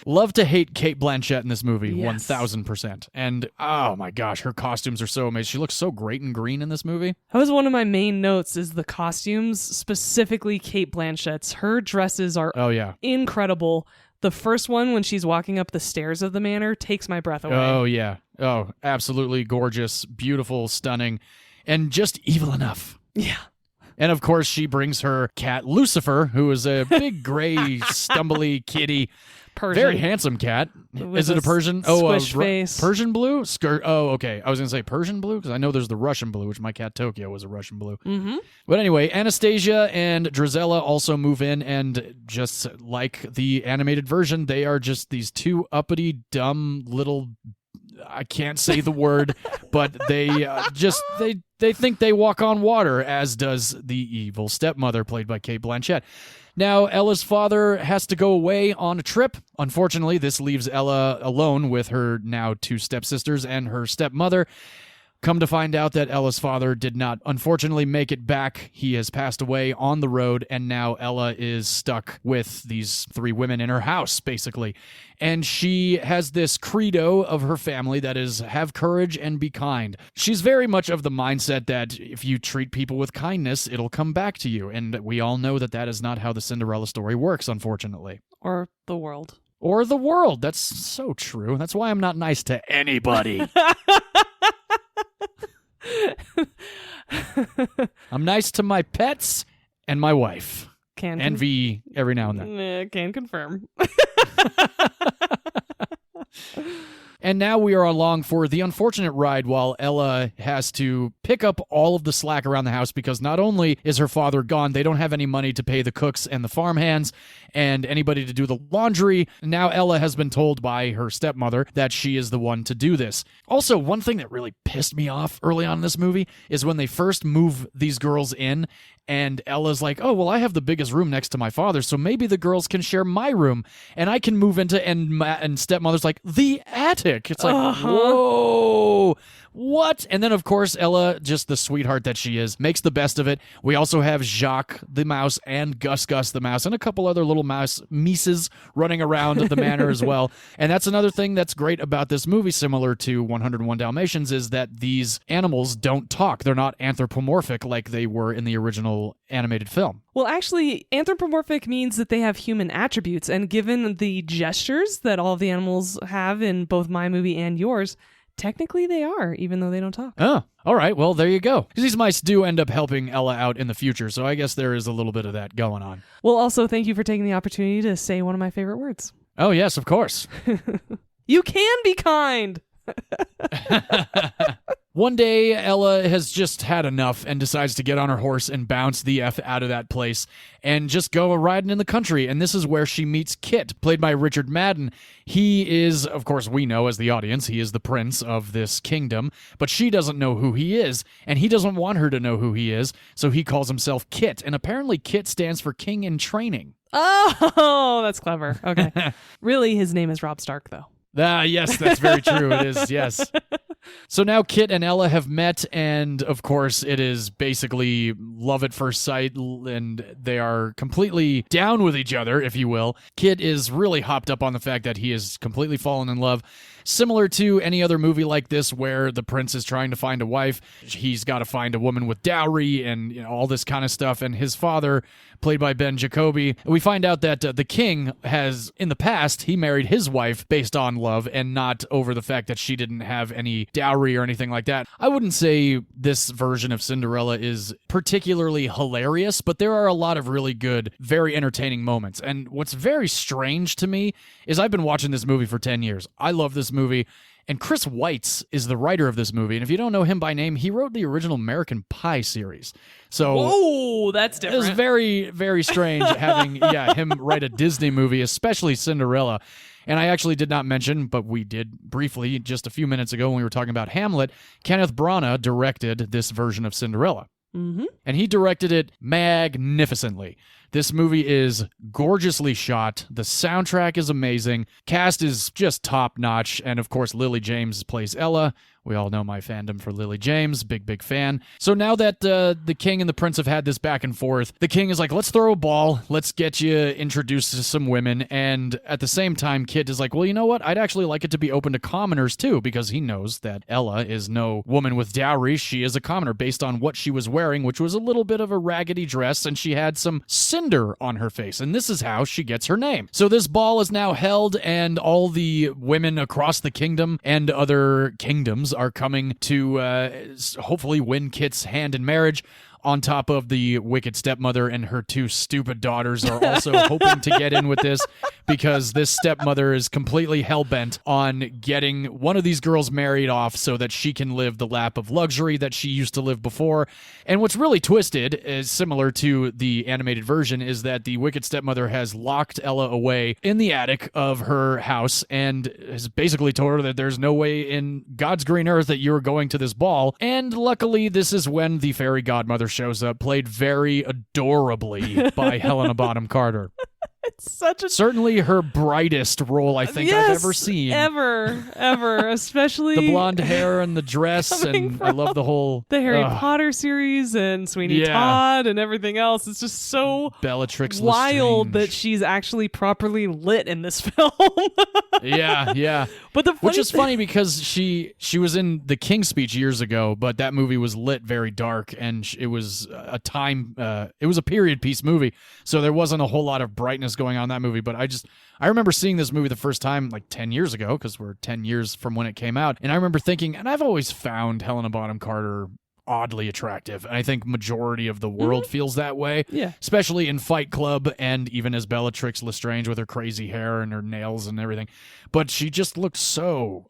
Love to hate Kate Blanchett in this movie, Yes. 1000%. And, oh my gosh, her costumes are so amazing. She looks so great in green in this movie. That was one of my main notes is the costumes, specifically Kate Blanchett's. Her dresses are Oh, yeah. incredible. The first one, when she's walking up the stairs of the manor, takes my breath away. Oh, yeah. Oh, absolutely gorgeous, beautiful, stunning, and just evil enough. Yeah. And of course, she brings her cat, Lucifer, who is a big, gray, stumbly kitty. Persian. Very handsome cat. With Is it a Persian? squish face. Persian blue? Skirt. Oh, okay. I was going to say Persian blue because I know there's the Russian blue, which my cat Tokyo was a Russian blue. Mm-hmm. But anyway, Anastasia and Drizella also move in, and just like the animated version, they are just these 2 uppity, dumb little... I can't say the word, but they they think they walk on water, as does the evil stepmother, played by Kate Blanchett. Now, Ella's father has to go away on a trip. Unfortunately, this leaves Ella alone with her now 2 stepsisters and her stepmother. Come to find out that Ella's father did not, unfortunately, make it back. He has passed away on the road, and now Ella is stuck with these 3 women in her house, basically. And she has this credo of her family that is, have courage and be kind. She's very much of the mindset that if you treat people with kindness, it'll come back to you. And we all know that that is not how the Cinderella story works, unfortunately. Or the world. Or the world. That's so true. That's why I'm not nice to anybody. I'm nice to my pets and my wife. And Vee every now and then. Can confirm. And now we are along for the unfortunate ride while Ella has to pick up all of the slack around the house because not only is her father gone, they don't have any money to pay the cooks and the farmhands and anybody to do the laundry. Now Ella has been told by her stepmother that she is the one to do this. Also, one thing that really pissed me off early on in this movie is when they first move these girls in and Ella's like, oh, well, I have the biggest room next to my father, so maybe the girls can share my room and I can move into, and stepmother's like, the attic. It's like, whoa, what? And then, of course, Ella, just the sweetheart that she is, makes the best of it. We also have Jacques the mouse and Gus the mouse and a couple other little mouse mices running around the manor as well. And that's another thing that's great about this movie, similar to 101 Dalmatians, is that these animals don't talk. They're not anthropomorphic like they were in the original animated film. Well, actually, anthropomorphic means that they have human attributes, and given the gestures that all of the animals have in both my movie and yours, technically they are, even though they don't talk. Oh, all right. Well, there you go. Because these mice do end up helping Ella out in the future, so I guess there is a little bit of that going on. Well, also, thank you for taking the opportunity to say one of my favorite words. Oh, yes, of course. You can be kind! One day, Ella has just had enough and decides to get on her horse and bounce the F out of that place and just go riding in the country. And this is where she meets Kit, played by Richard Madden. He is, of course, we know as the audience, he is the prince of this kingdom, but she doesn't know who he is, and he doesn't want her to know who he is, so he calls himself Kit. And apparently Kit stands for King in Training. Oh, that's clever. Okay. Really, his name is Rob Stark, though. Yes, that's very true. It is, yes. So now Kit and Ella have met, and of course it is basically love at first sight, and they are completely down with each other, if you will. Kit is really hopped up on the fact that he is completely fallen in love. Similar to any other movie like this where the prince is trying to find a wife, he's got to find a woman with dowry and all this kind of stuff, and his father, played by Ben Jacobi, we find out that the king has, in the past, he married his wife based on love and not over the fact that she didn't have any dowry or anything like that. I wouldn't say this version of Cinderella is particularly hilarious, but there are a lot of really good, very entertaining moments. And what's very strange to me is I've been watching this movie for 10 years. I love this movie. And Chris Weitz is the writer of this movie. And if you don't know him by name, he wrote the original American Pie series. So whoa, that's different. It was very, very strange having him write a Disney movie, especially Cinderella. And I actually did not mention, but we did briefly just a few minutes ago when we were talking about Hamlet, Kenneth Branagh directed this version of Cinderella. Mm-hmm. And he directed it magnificently. This movie is gorgeously shot. The soundtrack is amazing. Cast is just top-notch. And, of course, Lily James plays Ella. We all know my fandom for Lily James. Big, big fan. So now that the king and the prince have had this back and forth, the king is like, let's throw a ball. Let's get you introduced to some women. And at the same time, Kit is like, well, you know what? I'd actually like it to be open to commoners, too, because he knows that Ella is no woman with dowry. She is a commoner based on what she was wearing, which was a little bit of a raggedy dress, and she had some cinder on her face. And this is how she gets her name. So this ball is now held, and all the women across the kingdom and other kingdoms are coming to hopefully win Kit's hand in marriage. On top of the wicked stepmother and her two stupid daughters are also hoping to get in with this because this stepmother is completely hell-bent on getting one of these girls married off so that she can live the lap of luxury that she used to live before. And what's really twisted, is similar to the animated version, is that the wicked stepmother has locked Ella away in the attic of her house and has basically told her that there's no way in God's green earth that you're going to this ball. And luckily, this is when the fairy godmother shows up, played very adorably by Helena Bonham Carter. It's such a... Certainly her brightest role I think I've ever seen. Ever. Especially... the blonde hair and the dress, and I love the whole... the Harry Potter series and Sweeney Todd and everything else. It's just so Bellatrix wild Lestrange. that she's actually properly lit in this film. Yeah. But the Which is funny because she was in The King's Speech years ago, but that movie was lit very dark, and it was a time... it was a period piece movie, so there wasn't a whole lot of brightness going on in that movie. But I remember seeing this movie the first time like 10 years ago, because we're 10 years from when it came out, and I remember thinking, and I've always found Helena Bonham Carter oddly attractive. And I think majority of the world feels that way. Yeah. Especially in Fight Club and even as Bellatrix Lestrange with her crazy hair and her nails and everything. But she just looks so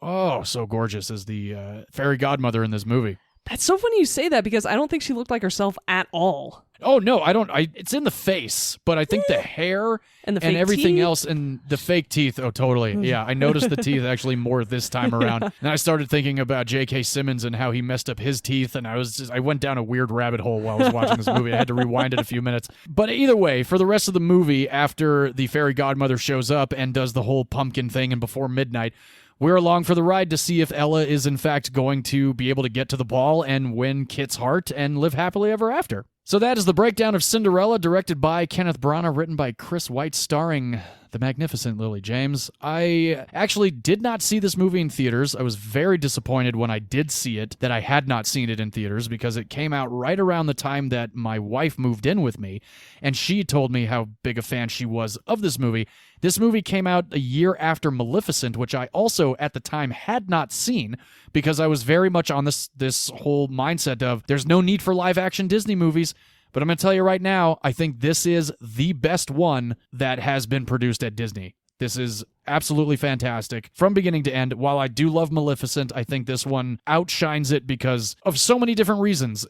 gorgeous as the fairy godmother in this movie. That's so funny you say that because I don't think she looked like herself at all. Oh, no, I don't. It's in the face, but I think the hair And the fake everything teeth? else and the fake teeth. Oh, totally. Yeah, I noticed the teeth actually more this time around. And I started thinking about J.K. Simmons and how he messed up his teeth. And I went down a weird rabbit hole while I was watching this movie. I had to rewind it a few minutes. But either way, for the rest of the movie, after the fairy godmother shows up and does the whole pumpkin thing and before midnight, we're along for the ride to see if Ella is in fact going to be able to get to the ball and win Kit's heart and live happily ever after. So that is the breakdown of Cinderella, directed by Kenneth Branagh, written by Chris White, starring the magnificent Lily James. I actually did not see this movie in theaters. I was very disappointed when I did see it that I had not seen it in theaters because it came out right around the time that my wife moved in with me, and she told me how big a fan she was of this movie. This movie came out a year after Maleficent, which I also at the time had not seen because I was very much on this whole mindset of there's no need for live action Disney movies. But I'm going to tell you right now, I think this is the best one that has been produced at Disney. This is absolutely fantastic from beginning to end. While I do love Maleficent, I think this one outshines it because of so many different reasons.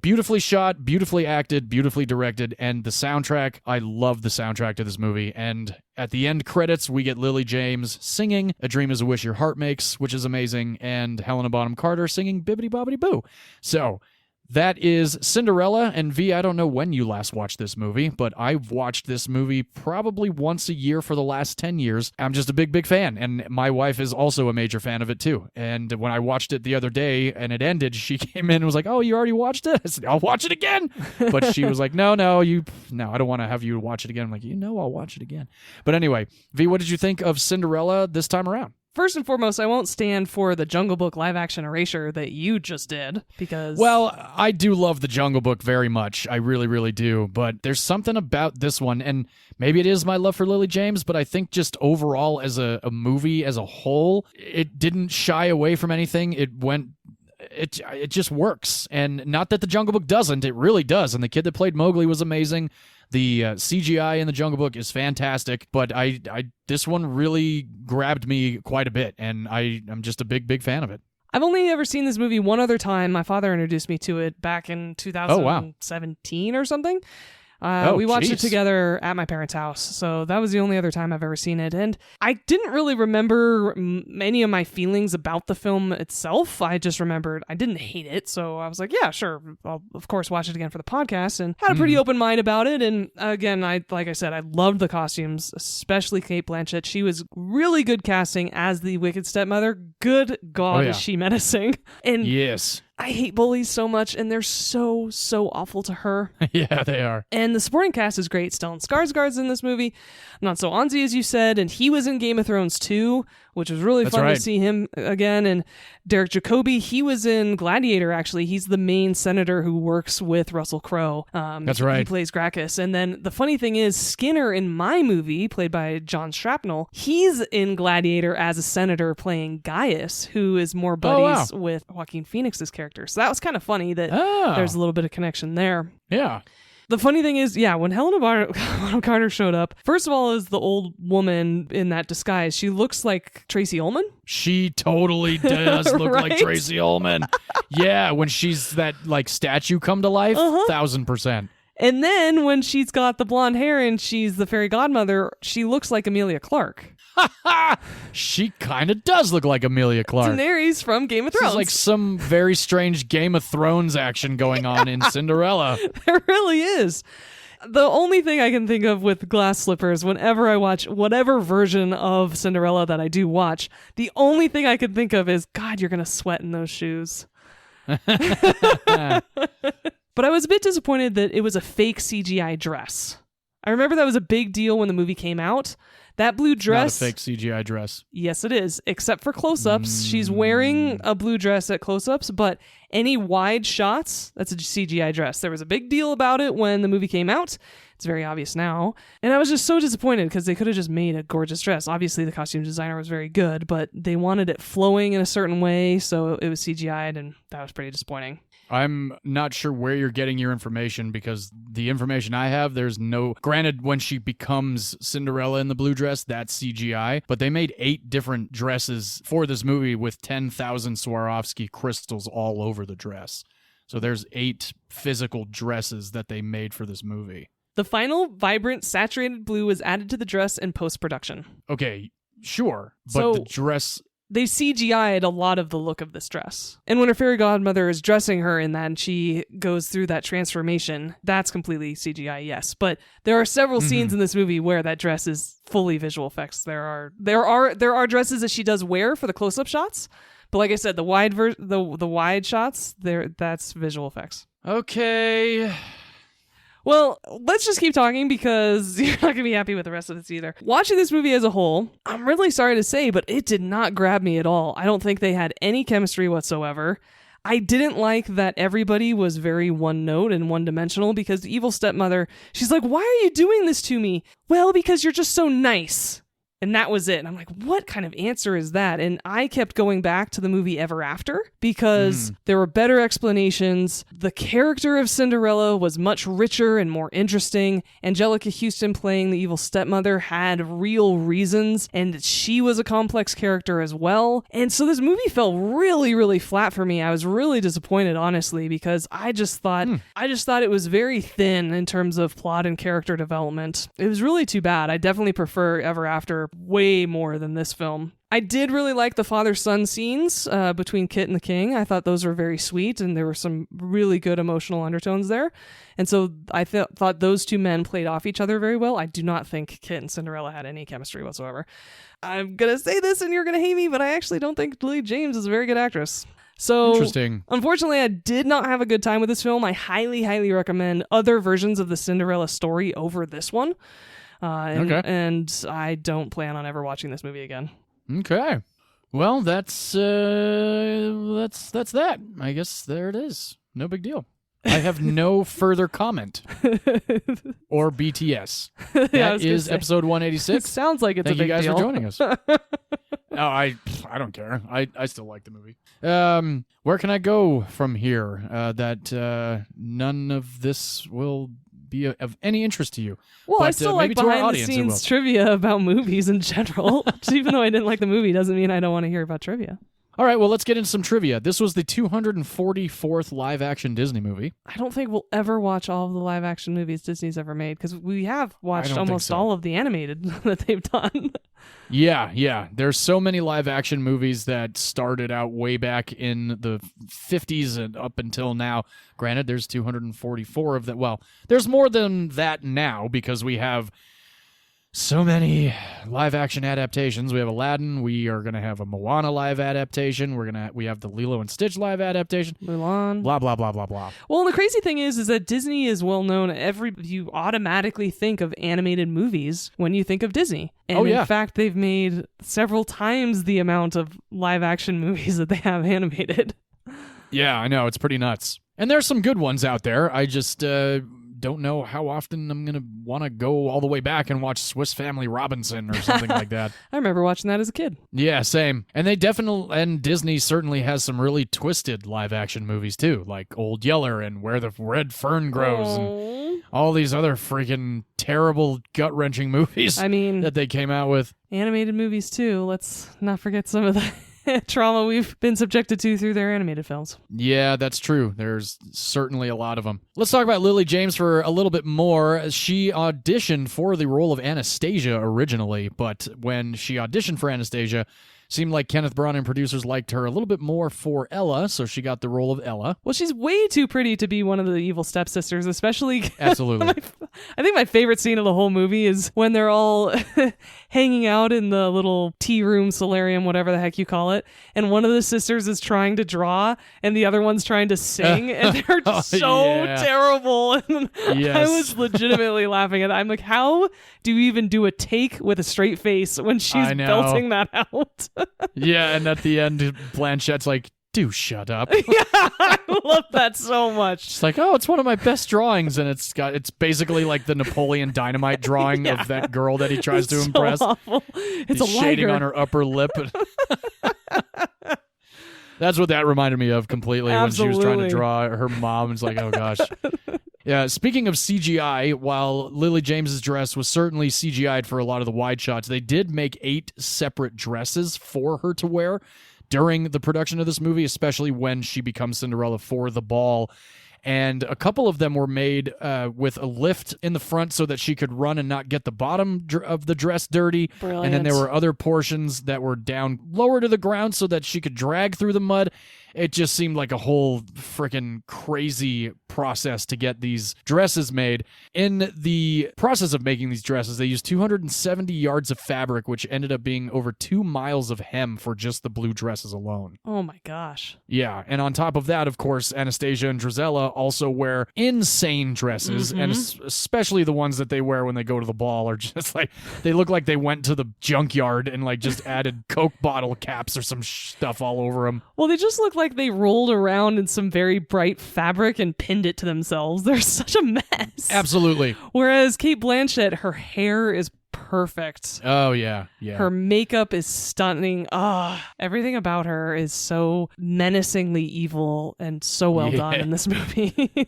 Beautifully shot, beautifully acted, beautifully directed, and the soundtrack. I love the soundtrack to this movie. And at the end credits, we get Lily James singing A Dream is a Wish Your Heart Makes, which is amazing, and Helena Bonham Carter singing Bibbidi Bobbidi Boo. So that is Cinderella, and V, I don't know when you last watched this movie, but I've watched this movie probably once a year for the last 10 years. I'm just a big fan, and my wife is also a major fan of it too. And when I watched it the other day and it ended, she came in and was like, "Oh, you already watched it?" I said, "I'll watch it again." But she was like, no, I don't want to have you watch it again. I'm like, I'll watch it again. But anyway, V, what did you think of Cinderella this time around? First and foremost, I won't stand for the Jungle Book live-action erasure that you just did, because... Well, I do love the Jungle Book very much. I really, really do. But there's something about this one, and maybe it is my love for Lily James, but I think just overall as a movie as a whole, it didn't shy away from anything. It just works. And not that the Jungle Book doesn't. It really does. And the kid that played Mowgli was amazing. The CGI in the Jungle Book is fantastic, but this one really grabbed me quite a bit, and I'm just a big fan of it. I've only ever seen this movie one other time. My father introduced me to it back in 2017 or something. We watched it together at my parents' house, so that was the only other time I've ever seen it. And I didn't really remember many of my feelings about the film itself. I just remembered I didn't hate it, so I was like, yeah, sure, I'll of course watch it again for the podcast, and had a pretty open mind about it. And again, like I said, I loved the costumes, especially Cate Blanchett. She was really good casting as the Wicked Stepmother. Good God, is she menacing. And yes. I hate bullies so much, and they're so awful to her. Yeah, they are. And the supporting cast is great. Stellan Skarsgård's in this movie. Not so Anzi, as you said, and he was in Game of Thrones too, which was really fun to see him again. And Derek Jacobi, he was in Gladiator, actually. He's the main senator who works with Russell Crowe. That's right. He plays Gracchus. And then the funny thing is, Skinner in my movie, played by John Shrapnel, he's in Gladiator as a senator playing Gaius, who is more buddies with Joaquin Phoenix's character. So that was kind of funny that there's a little bit of connection there. Yeah. The funny thing is, when Helena Bonham Carter showed up, first of all, is the old woman in that disguise. She looks like Tracy Ullman. She totally does look like Tracy Ullman. Yeah, when she's that like statue come to life, 1000%. And then when she's got the blonde hair and she's the fairy godmother, she looks like Emilia Clarke. She kind of does look like Emilia Clarke. Daenerys from Game of Thrones. There's like some very strange Game of Thrones action going on in Cinderella. There really is. The only thing I can think of with glass slippers, whenever I watch whatever version of Cinderella that I do watch, the only thing I can think of is, God, you're going to sweat in those shoes. But I was a bit disappointed that it was a fake CGI dress. I remember that was a big deal when the movie came out. That blue dress... Not a fake CGI dress. Yes, it is. Except for close-ups. She's wearing a blue dress at close-ups, but any wide shots, that's a CGI dress. There was a big deal about it when the movie came out. It's very obvious now. And I was just so disappointed because they could have just made a gorgeous dress. Obviously, the costume designer was very good, but they wanted it flowing in a certain way, so it was CGI'd, and that was pretty disappointing. I'm not sure where you're getting your information because the information I have, there's no... Granted, when she becomes Cinderella in the blue dress, that's CGI, but they made 8 different dresses for this movie with 10,000 Swarovski crystals all over the dress. So there's 8 physical dresses that they made for this movie. The final vibrant saturated blue was added to the dress in post-production. Okay, sure, but So- the dress... They CGI'd a lot of the look of this dress. And when her fairy godmother is dressing her in that and she goes through that transformation, that's completely CGI, yes. But there are several scenes in this movie where that dress is fully visual effects. There are dresses that she does wear for the close-up shots, but like I said, the wide shots, that's visual effects. Okay... Well, let's just keep talking because you're not going to be happy with the rest of this either. Watching this movie as a whole, I'm really sorry to say, but it did not grab me at all. I don't think they had any chemistry whatsoever. I didn't like that everybody was very one note and one dimensional because the evil stepmother, she's like, "Why are you doing this to me?" "Well, because you're just so nice." And that was it. And I'm like, what kind of answer is that? And I kept going back to the movie Ever After because there were better explanations. The character of Cinderella was much richer and more interesting. Angelica Houston playing the evil stepmother had real reasons, and she was a complex character as well. And so this movie fell really, really flat for me. I was really disappointed, honestly, because I just thought it was very thin in terms of plot and character development. It was really too bad. I definitely prefer Ever After way more than this film. I did really like the father-son scenes between Kit and the King. I thought those were very sweet, and there were some really good emotional undertones there. And so I thought those two men played off each other very well. I do not think Kit and Cinderella had any chemistry whatsoever. I'm going to say this, and you're going to hate me, but I actually don't think Lily James is a very good actress. So, Interesting. Unfortunately, I did not have a good time with this film. I highly, highly recommend other versions of the Cinderella story over this one. And I don't plan on ever watching this movie again. Okay. Well, that's that. I guess there it is. No big deal. I have no further comment or BTS. That is episode 186. It sounds like it's Thank a big you guys deal. for joining us. No, I don't care. I still like the movie. Where can I go from here that none of this will be of any interest to you? Well, but, I still maybe like to our behind the audience it will. scenes trivia about movies in general. Even though I didn't like the movie, doesn't mean I don't want to hear about trivia. All right, well, let's get into some trivia. This was the 244th live-action Disney movie. I don't think we'll ever watch all of the live-action movies Disney's ever made, because we have watched don't think almost so. all of the animated that they've done. Yeah. There's so many live-action movies that started out way back in the 50s and up until now. Granted, there's 244 of them. Well, there's more than that now because we have so many live-action adaptations. We have Aladdin. We are going to have a Moana live adaptation. We have the Lilo and Stitch live adaptation. Mulan. Blah, blah, blah, blah, blah. Well, the crazy thing is that Disney is well known. You automatically think of animated movies when you think of Disney. And in fact, they've made several times the amount of live-action movies that they have animated. Yeah, I know. It's pretty nuts. And there's some good ones out there. I just don't know how often I'm going to want to go all the way back and watch Swiss Family Robinson or something like that. I remember watching that as a kid. Yeah, same. And Disney certainly has some really twisted live-action movies, too, like Old Yeller and Where the Red Fern Grows and all these other freaking terrible, gut-wrenching movies that they came out with. Animated movies, too. Let's not forget some of the trauma we've been subjected to through their animated films. Yeah, that's true. There's certainly a lot of them. Let's talk about Lily James for a little bit more. She auditioned for the role of Anastasia originally, but when she auditioned for Anastasia, seemed like Kenneth Branagh and producers liked her a little bit more for Ella, so she got the role of Ella. Well, she's way too pretty to be one of the evil stepsisters, especially... Absolutely. I think my favorite scene of the whole movie is when they're all hanging out in the little tea room, solarium, whatever the heck you call it, and one of the sisters is trying to draw, and the other one's trying to sing, and they're so terrible. And I was legitimately laughing at it. I'm like, how do you even do a take with a straight face when she's belting that out? Yeah, and at the end, Blanchette's like, do shut up. Yeah, I love that so much. It's like, oh, it's one of my best drawings, and it's basically like the Napoleon Dynamite drawing of that girl that he tries to impress. Awful. It's He's a shading liger on her upper lip. That's what that reminded me of completely when she was trying to Absolutely. draw her mom. It's like, oh gosh. Yeah, speaking of CGI, while Lily James's dress was certainly CGI'd for a lot of the wide shots, they did make 8 separate dresses for her to wear during the production of this movie, especially when she becomes Cinderella for the ball. And a couple of them were made with a lift in the front so that she could run and not get the bottom of the dress dirty. Brilliant. And then there were other portions that were down lower to the ground so that she could drag through the mud. It just seemed like a whole freaking crazy process to get these dresses made. In the process of making these dresses, they used 270 yards of fabric, which ended up being over 2 miles of hem for just the blue dresses alone. Oh my gosh. Yeah, and on top of that, of course, Anastasia and Drizella also wear insane dresses, and especially the ones that they wear when they go to the ball are just like, they look like they went to the junkyard and like just added Coke bottle caps or some stuff all over them. Well, they just look like they rolled around in some very bright fabric and pinned it to themselves. They're such a mess. Absolutely. Whereas Cate Blanchett, her hair is perfect. Oh, yeah, yeah. Her makeup is stunning. Everything about her is so menacingly evil and so well done in this movie.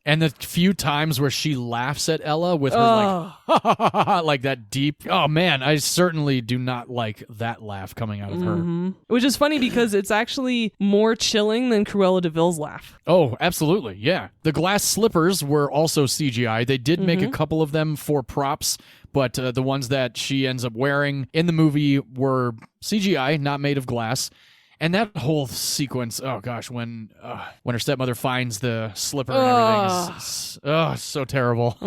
And the few times where she laughs at Ella with her like, ha, ha, ha, ha, like that deep, oh man, I certainly do not like that laugh coming out of her. Which is funny because it's actually more chilling than Cruella de Vil's laugh. Oh, absolutely, yeah. The glass slippers were also CGI. They did make a couple of them for props, but the ones that she ends up wearing in the movie were CGI, not made of glass. And that whole sequence, oh gosh, when her stepmother finds the slipper and everything, it's so terrible.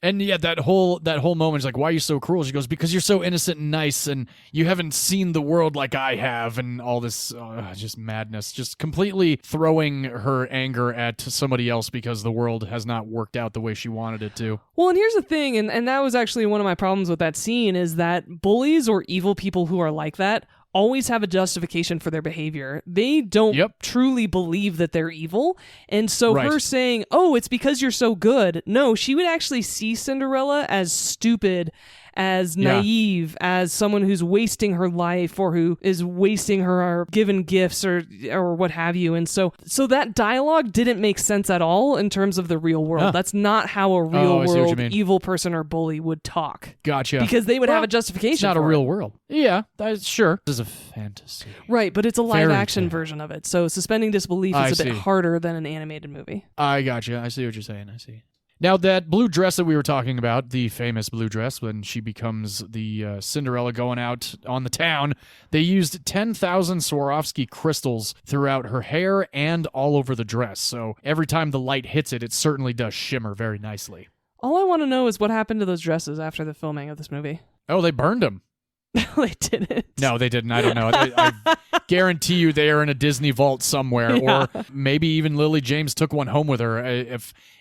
And yeah, that whole moment is like, why are you so cruel? She goes, because you're so innocent and nice, and you haven't seen the world like I have, and all this just madness, just completely throwing her anger at somebody else because the world has not worked out the way she wanted it to. Well, and here's the thing, and that was actually one of my problems with that scene, is that bullies or evil people who are like that always have a justification for their behavior. They don't truly believe that they're evil. And so her saying, oh, it's because you're so good. No, she would actually see Cinderella as stupid, as naive, as someone who's wasting her life or who is wasting her given gifts or what have you. And so that dialogue didn't make sense at all in terms of the real world. That's not how a real world evil person or bully would talk. Gotcha. Because they would have a justification. It's not a real world. Yeah, that's sure. This is a fantasy. Right, but it's a live action version of it. So suspending disbelief is a bit harder than an animated movie. I gotcha. I see what you're saying. I see. Now, that blue dress that we were talking about, the famous blue dress when she becomes the Cinderella going out on the town, they used 10,000 Swarovski crystals throughout her hair and all over the dress. So every time the light hits it, it certainly does shimmer very nicely. All I want to know is what happened to those dresses after the filming of this movie. Oh, they burned them. They didn't. No, they didn't. I don't know. I guarantee you they are in a Disney vault somewhere, or maybe even Lily James took one home with her.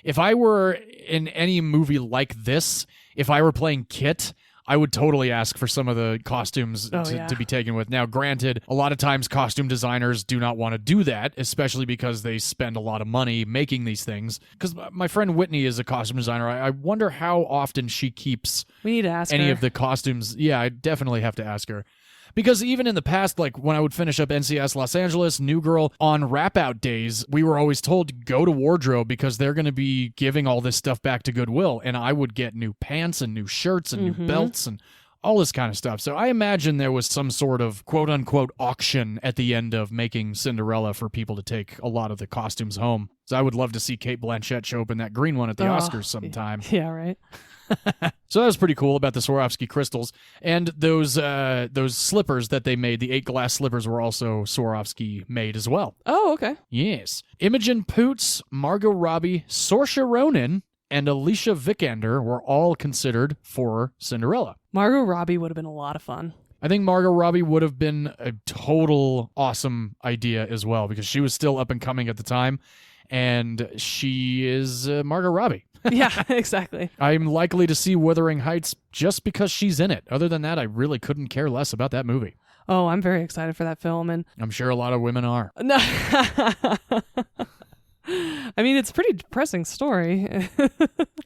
If I were in any movie like this, if I were playing Kit, I would totally ask for some of the costumes to be taken with. Now, granted, a lot of times costume designers do not want to do that, especially because they spend a lot of money making these things. Because my friend Whitney is a costume designer. I wonder how often she keeps we need to ask any her. of the costumes. Yeah, I definitely have to ask her. Because even in the past, like when I would finish up NCS Los Angeles, New Girl, on wrap-out days, we were always told to go to wardrobe because they're going to be giving all this stuff back to Goodwill. And I would get new pants and new shirts and new belts and all this kind of stuff. So I imagine there was some sort of quote-unquote auction at the end of making Cinderella for people to take a lot of the costumes home. So I would love to see Cate Blanchett show up in that green one at the Oscars sometime. Yeah, right. So that was pretty cool about the Swarovski crystals. And those slippers that they made, the 8 glass slippers, were also Swarovski made as well. Oh, okay. Yes. Imogen Poots, Margot Robbie, Saoirse Ronan, and Alicia Vikander were all considered for Cinderella. Margot Robbie would have been a lot of fun. I think Margot Robbie would have been a total awesome idea as well, because she was still up and coming at the time, and she is Margot Robbie. Yeah, exactly. I'm likely to see Wuthering Heights just because she's in it. Other than that, I really couldn't care less about that movie. Oh, I'm very excited for that film, and I'm sure a lot of women are. No. I mean, it's a pretty depressing story.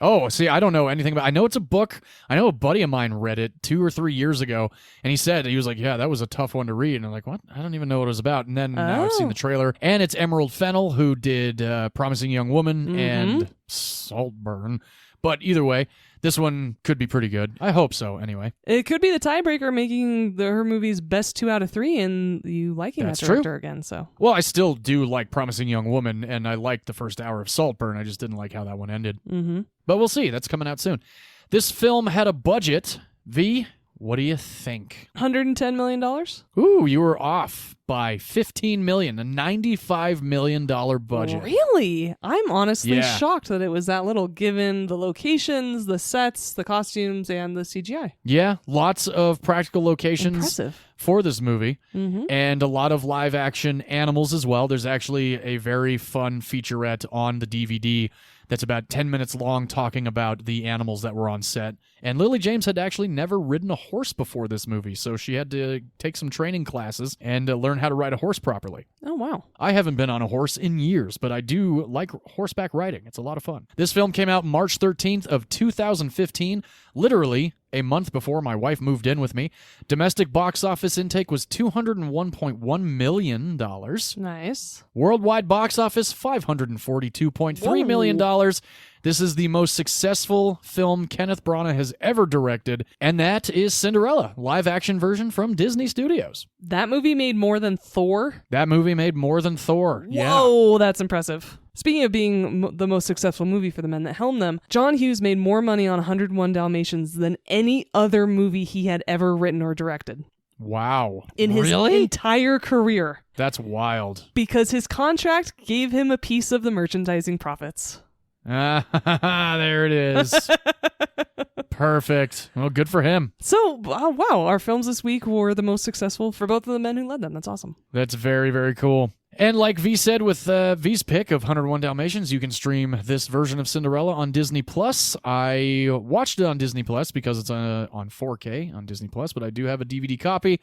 Oh, see, I don't know anything about. I know it's a book. I know a buddy of mine read it 2 or 3 years ago, and he was like, "Yeah, that was a tough one to read." And I'm like, "What? I don't even know what it was about." And then now I've seen the trailer, and it's Emerald Fennell who did "Promising Young Woman" and "Saltburn." But either way, this one could be pretty good. I hope so. Anyway, It could be the tiebreaker, making her movies best 2 out of 3, and you liking That's that director true. again. So, well, I still do like "Promising Young Woman," and I liked the first hour of "Saltburn." I just didn't like how that one ended. But we'll see. That's coming out soon. This film had a budget. V, what do you think? $110 million. Ooh, you were off by $15 million, a $95 million budget. Really? I'm honestly Yeah. shocked that it was that little, given the locations, the sets, the costumes, and the CGI. Yeah, lots of practical locations Impressive. for this movie, and a lot of live action animals as well. There's actually a very fun featurette on the DVD that's about 10 minutes long talking about the animals that were on set. And Lily James had actually never ridden a horse before this movie, so she had to take some training classes and learn how to ride a horse properly. Oh, wow. I haven't been on a horse in years, but I do like horseback riding. It's a lot of fun. This film came out March 13th of 2015, literally a month before my wife moved in with me. Domestic box office intake was $201.1 million. Nice. Worldwide box office, $542.3 million. This is the most successful film Kenneth Branagh has ever directed, and that is Cinderella, live-action version from Disney Studios. That movie made more than Thor. That movie made more than Thor. Yeah. Whoa, that's impressive. Speaking of being the most successful movie for the men that helmed them, John Hughes made more money on 101 Dalmatians than any other movie he had ever written or directed. Wow. In his entire career. That's wild. Because his contract gave him a piece of the merchandising profits. There it is. Perfect. Well, good for him. So, wow, our films this week were the most successful for both of the men who led them. That's awesome. That's very, very cool. And like V said with V's pick of 101 Dalmatians, you can stream this version of Cinderella on Disney+. I watched it on Disney+, because it's on 4K on Disney+, but I do have a DVD copy.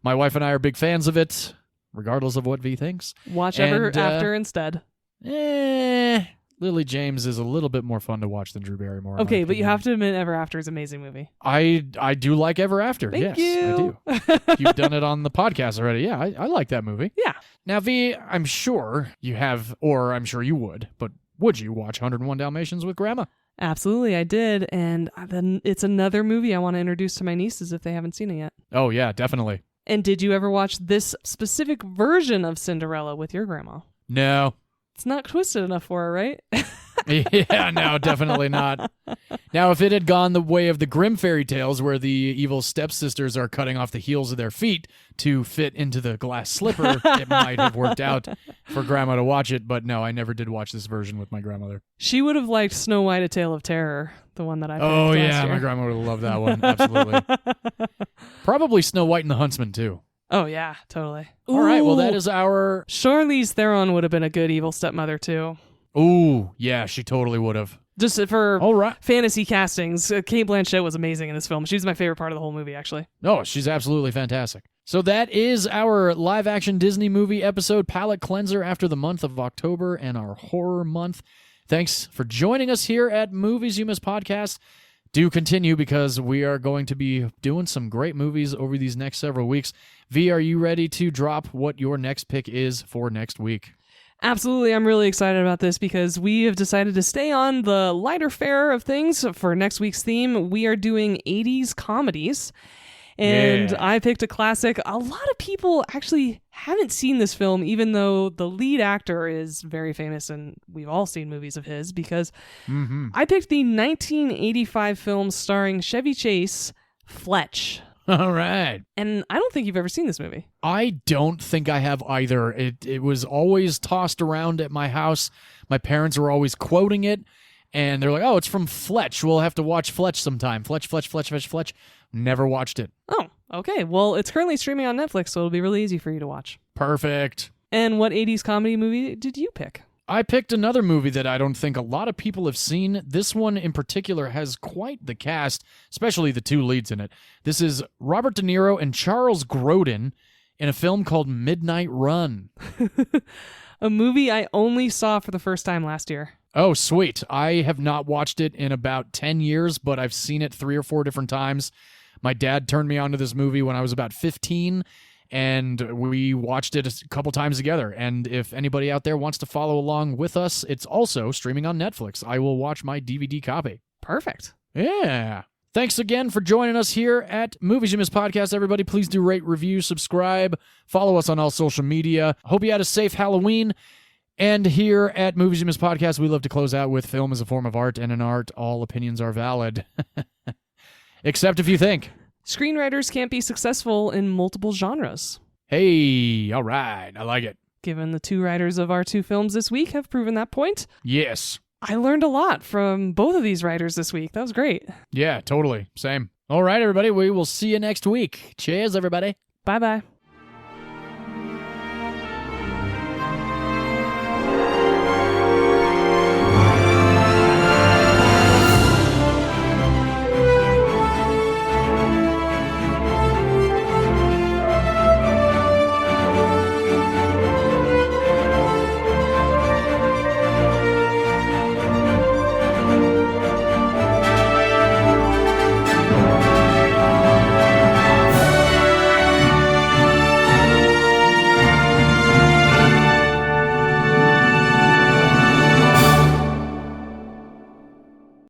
My wife and I are big fans of it, regardless of what V thinks. Watch Ever After instead. Lily James is a little bit more fun to watch than Drew Barrymore. in my Okay, but you opinion. have to admit Ever After is an amazing movie. I do like Ever After. Thank yes, you. I do. You've done it on the podcast already. Yeah, I like that movie. Yeah. Now, V, I'm sure you have, or I'm sure you would, but would you watch 101 Dalmatians with Grandma? Absolutely, I did. And then it's another movie I want to introduce to my nieces if they haven't seen it yet. Oh, yeah, definitely. And did you ever watch this specific version of Cinderella with your grandma? No. It's not twisted enough for her, right? Yeah, no, definitely not. Now, if it had gone the way of the Grimm fairy tales, where the evil stepsisters are cutting off the heels of their feet to fit into the glass slipper, it might have worked out for Grandma to watch it. But no, I never did watch this version with my grandmother. She would have liked Snow White: A Tale of Terror, the one that I picked Oh, last yeah, year. my grandma would have loved that one. Absolutely. Probably Snow White and the Huntsman, too. Oh, yeah, totally. All right, well, that Ooh, is our... Charlize Theron would have been a good evil stepmother, too. Ooh, yeah, she totally would have. Just for All right. fantasy castings, Cate Blanchett was amazing in this film. She was my favorite part of the whole movie, actually. No, she's absolutely fantastic. So that is our live-action Disney movie episode palate cleanser after the month of October and our horror month. Thanks for joining us here at Movies You Miss Podcast. Do continue, because we are going to be doing some great movies over these next several weeks. V, are you ready to drop what your next pick is for next week? Absolutely. I'm really excited about this because we have decided to stay on the lighter fare of things for next week's theme. We are doing 80s comedies. And Yeah. I picked a classic. A lot of people actually haven't seen this film, even though the lead actor is very famous and we've all seen movies of his, because I picked the 1985 film starring Chevy Chase, Fletch. All right. And I don't think you've ever seen this movie. I don't think I have either. It was always tossed around at my house. My parents were always quoting it, and they're like, oh, it's from Fletch. We'll have to watch Fletch sometime. Fletch. Never watched it. Oh, okay. Well, it's currently streaming on Netflix, so it'll be really easy for you to watch. Perfect. And what 80s comedy movie did you pick? I picked another movie that I don't think a lot of people have seen. This one in particular has quite the cast, especially the two leads in it. This is Robert De Niro and Charles Grodin in a film called Midnight Run. a movie I only saw for the first time last year. Oh, sweet. I have not watched it in about 10 years, but I've seen it 3 or 4 different times. My dad turned me on to this movie when I was about 15, and we watched it a couple times together. And if anybody out there wants to follow along with us, it's also streaming on Netflix. I will watch my DVD copy. Perfect. Yeah. Thanks again for joining us here at Movies You Miss Podcast, everybody. Please do rate, review, subscribe, follow us on all social media. Hope you had a safe Halloween. And here at Movies You Miss Podcast, we love to close out with film as a form of art, and in art, all opinions are valid. Except if you think. Screenwriters can't be successful in multiple genres. Hey, all right. I like it. Given the 2 writers of our 2 films this week have proven that point. Yes. I learned a lot from both of these writers this week. That was great. Yeah, totally. Same. All right, everybody. We will see you next week. Cheers, everybody. Bye-bye.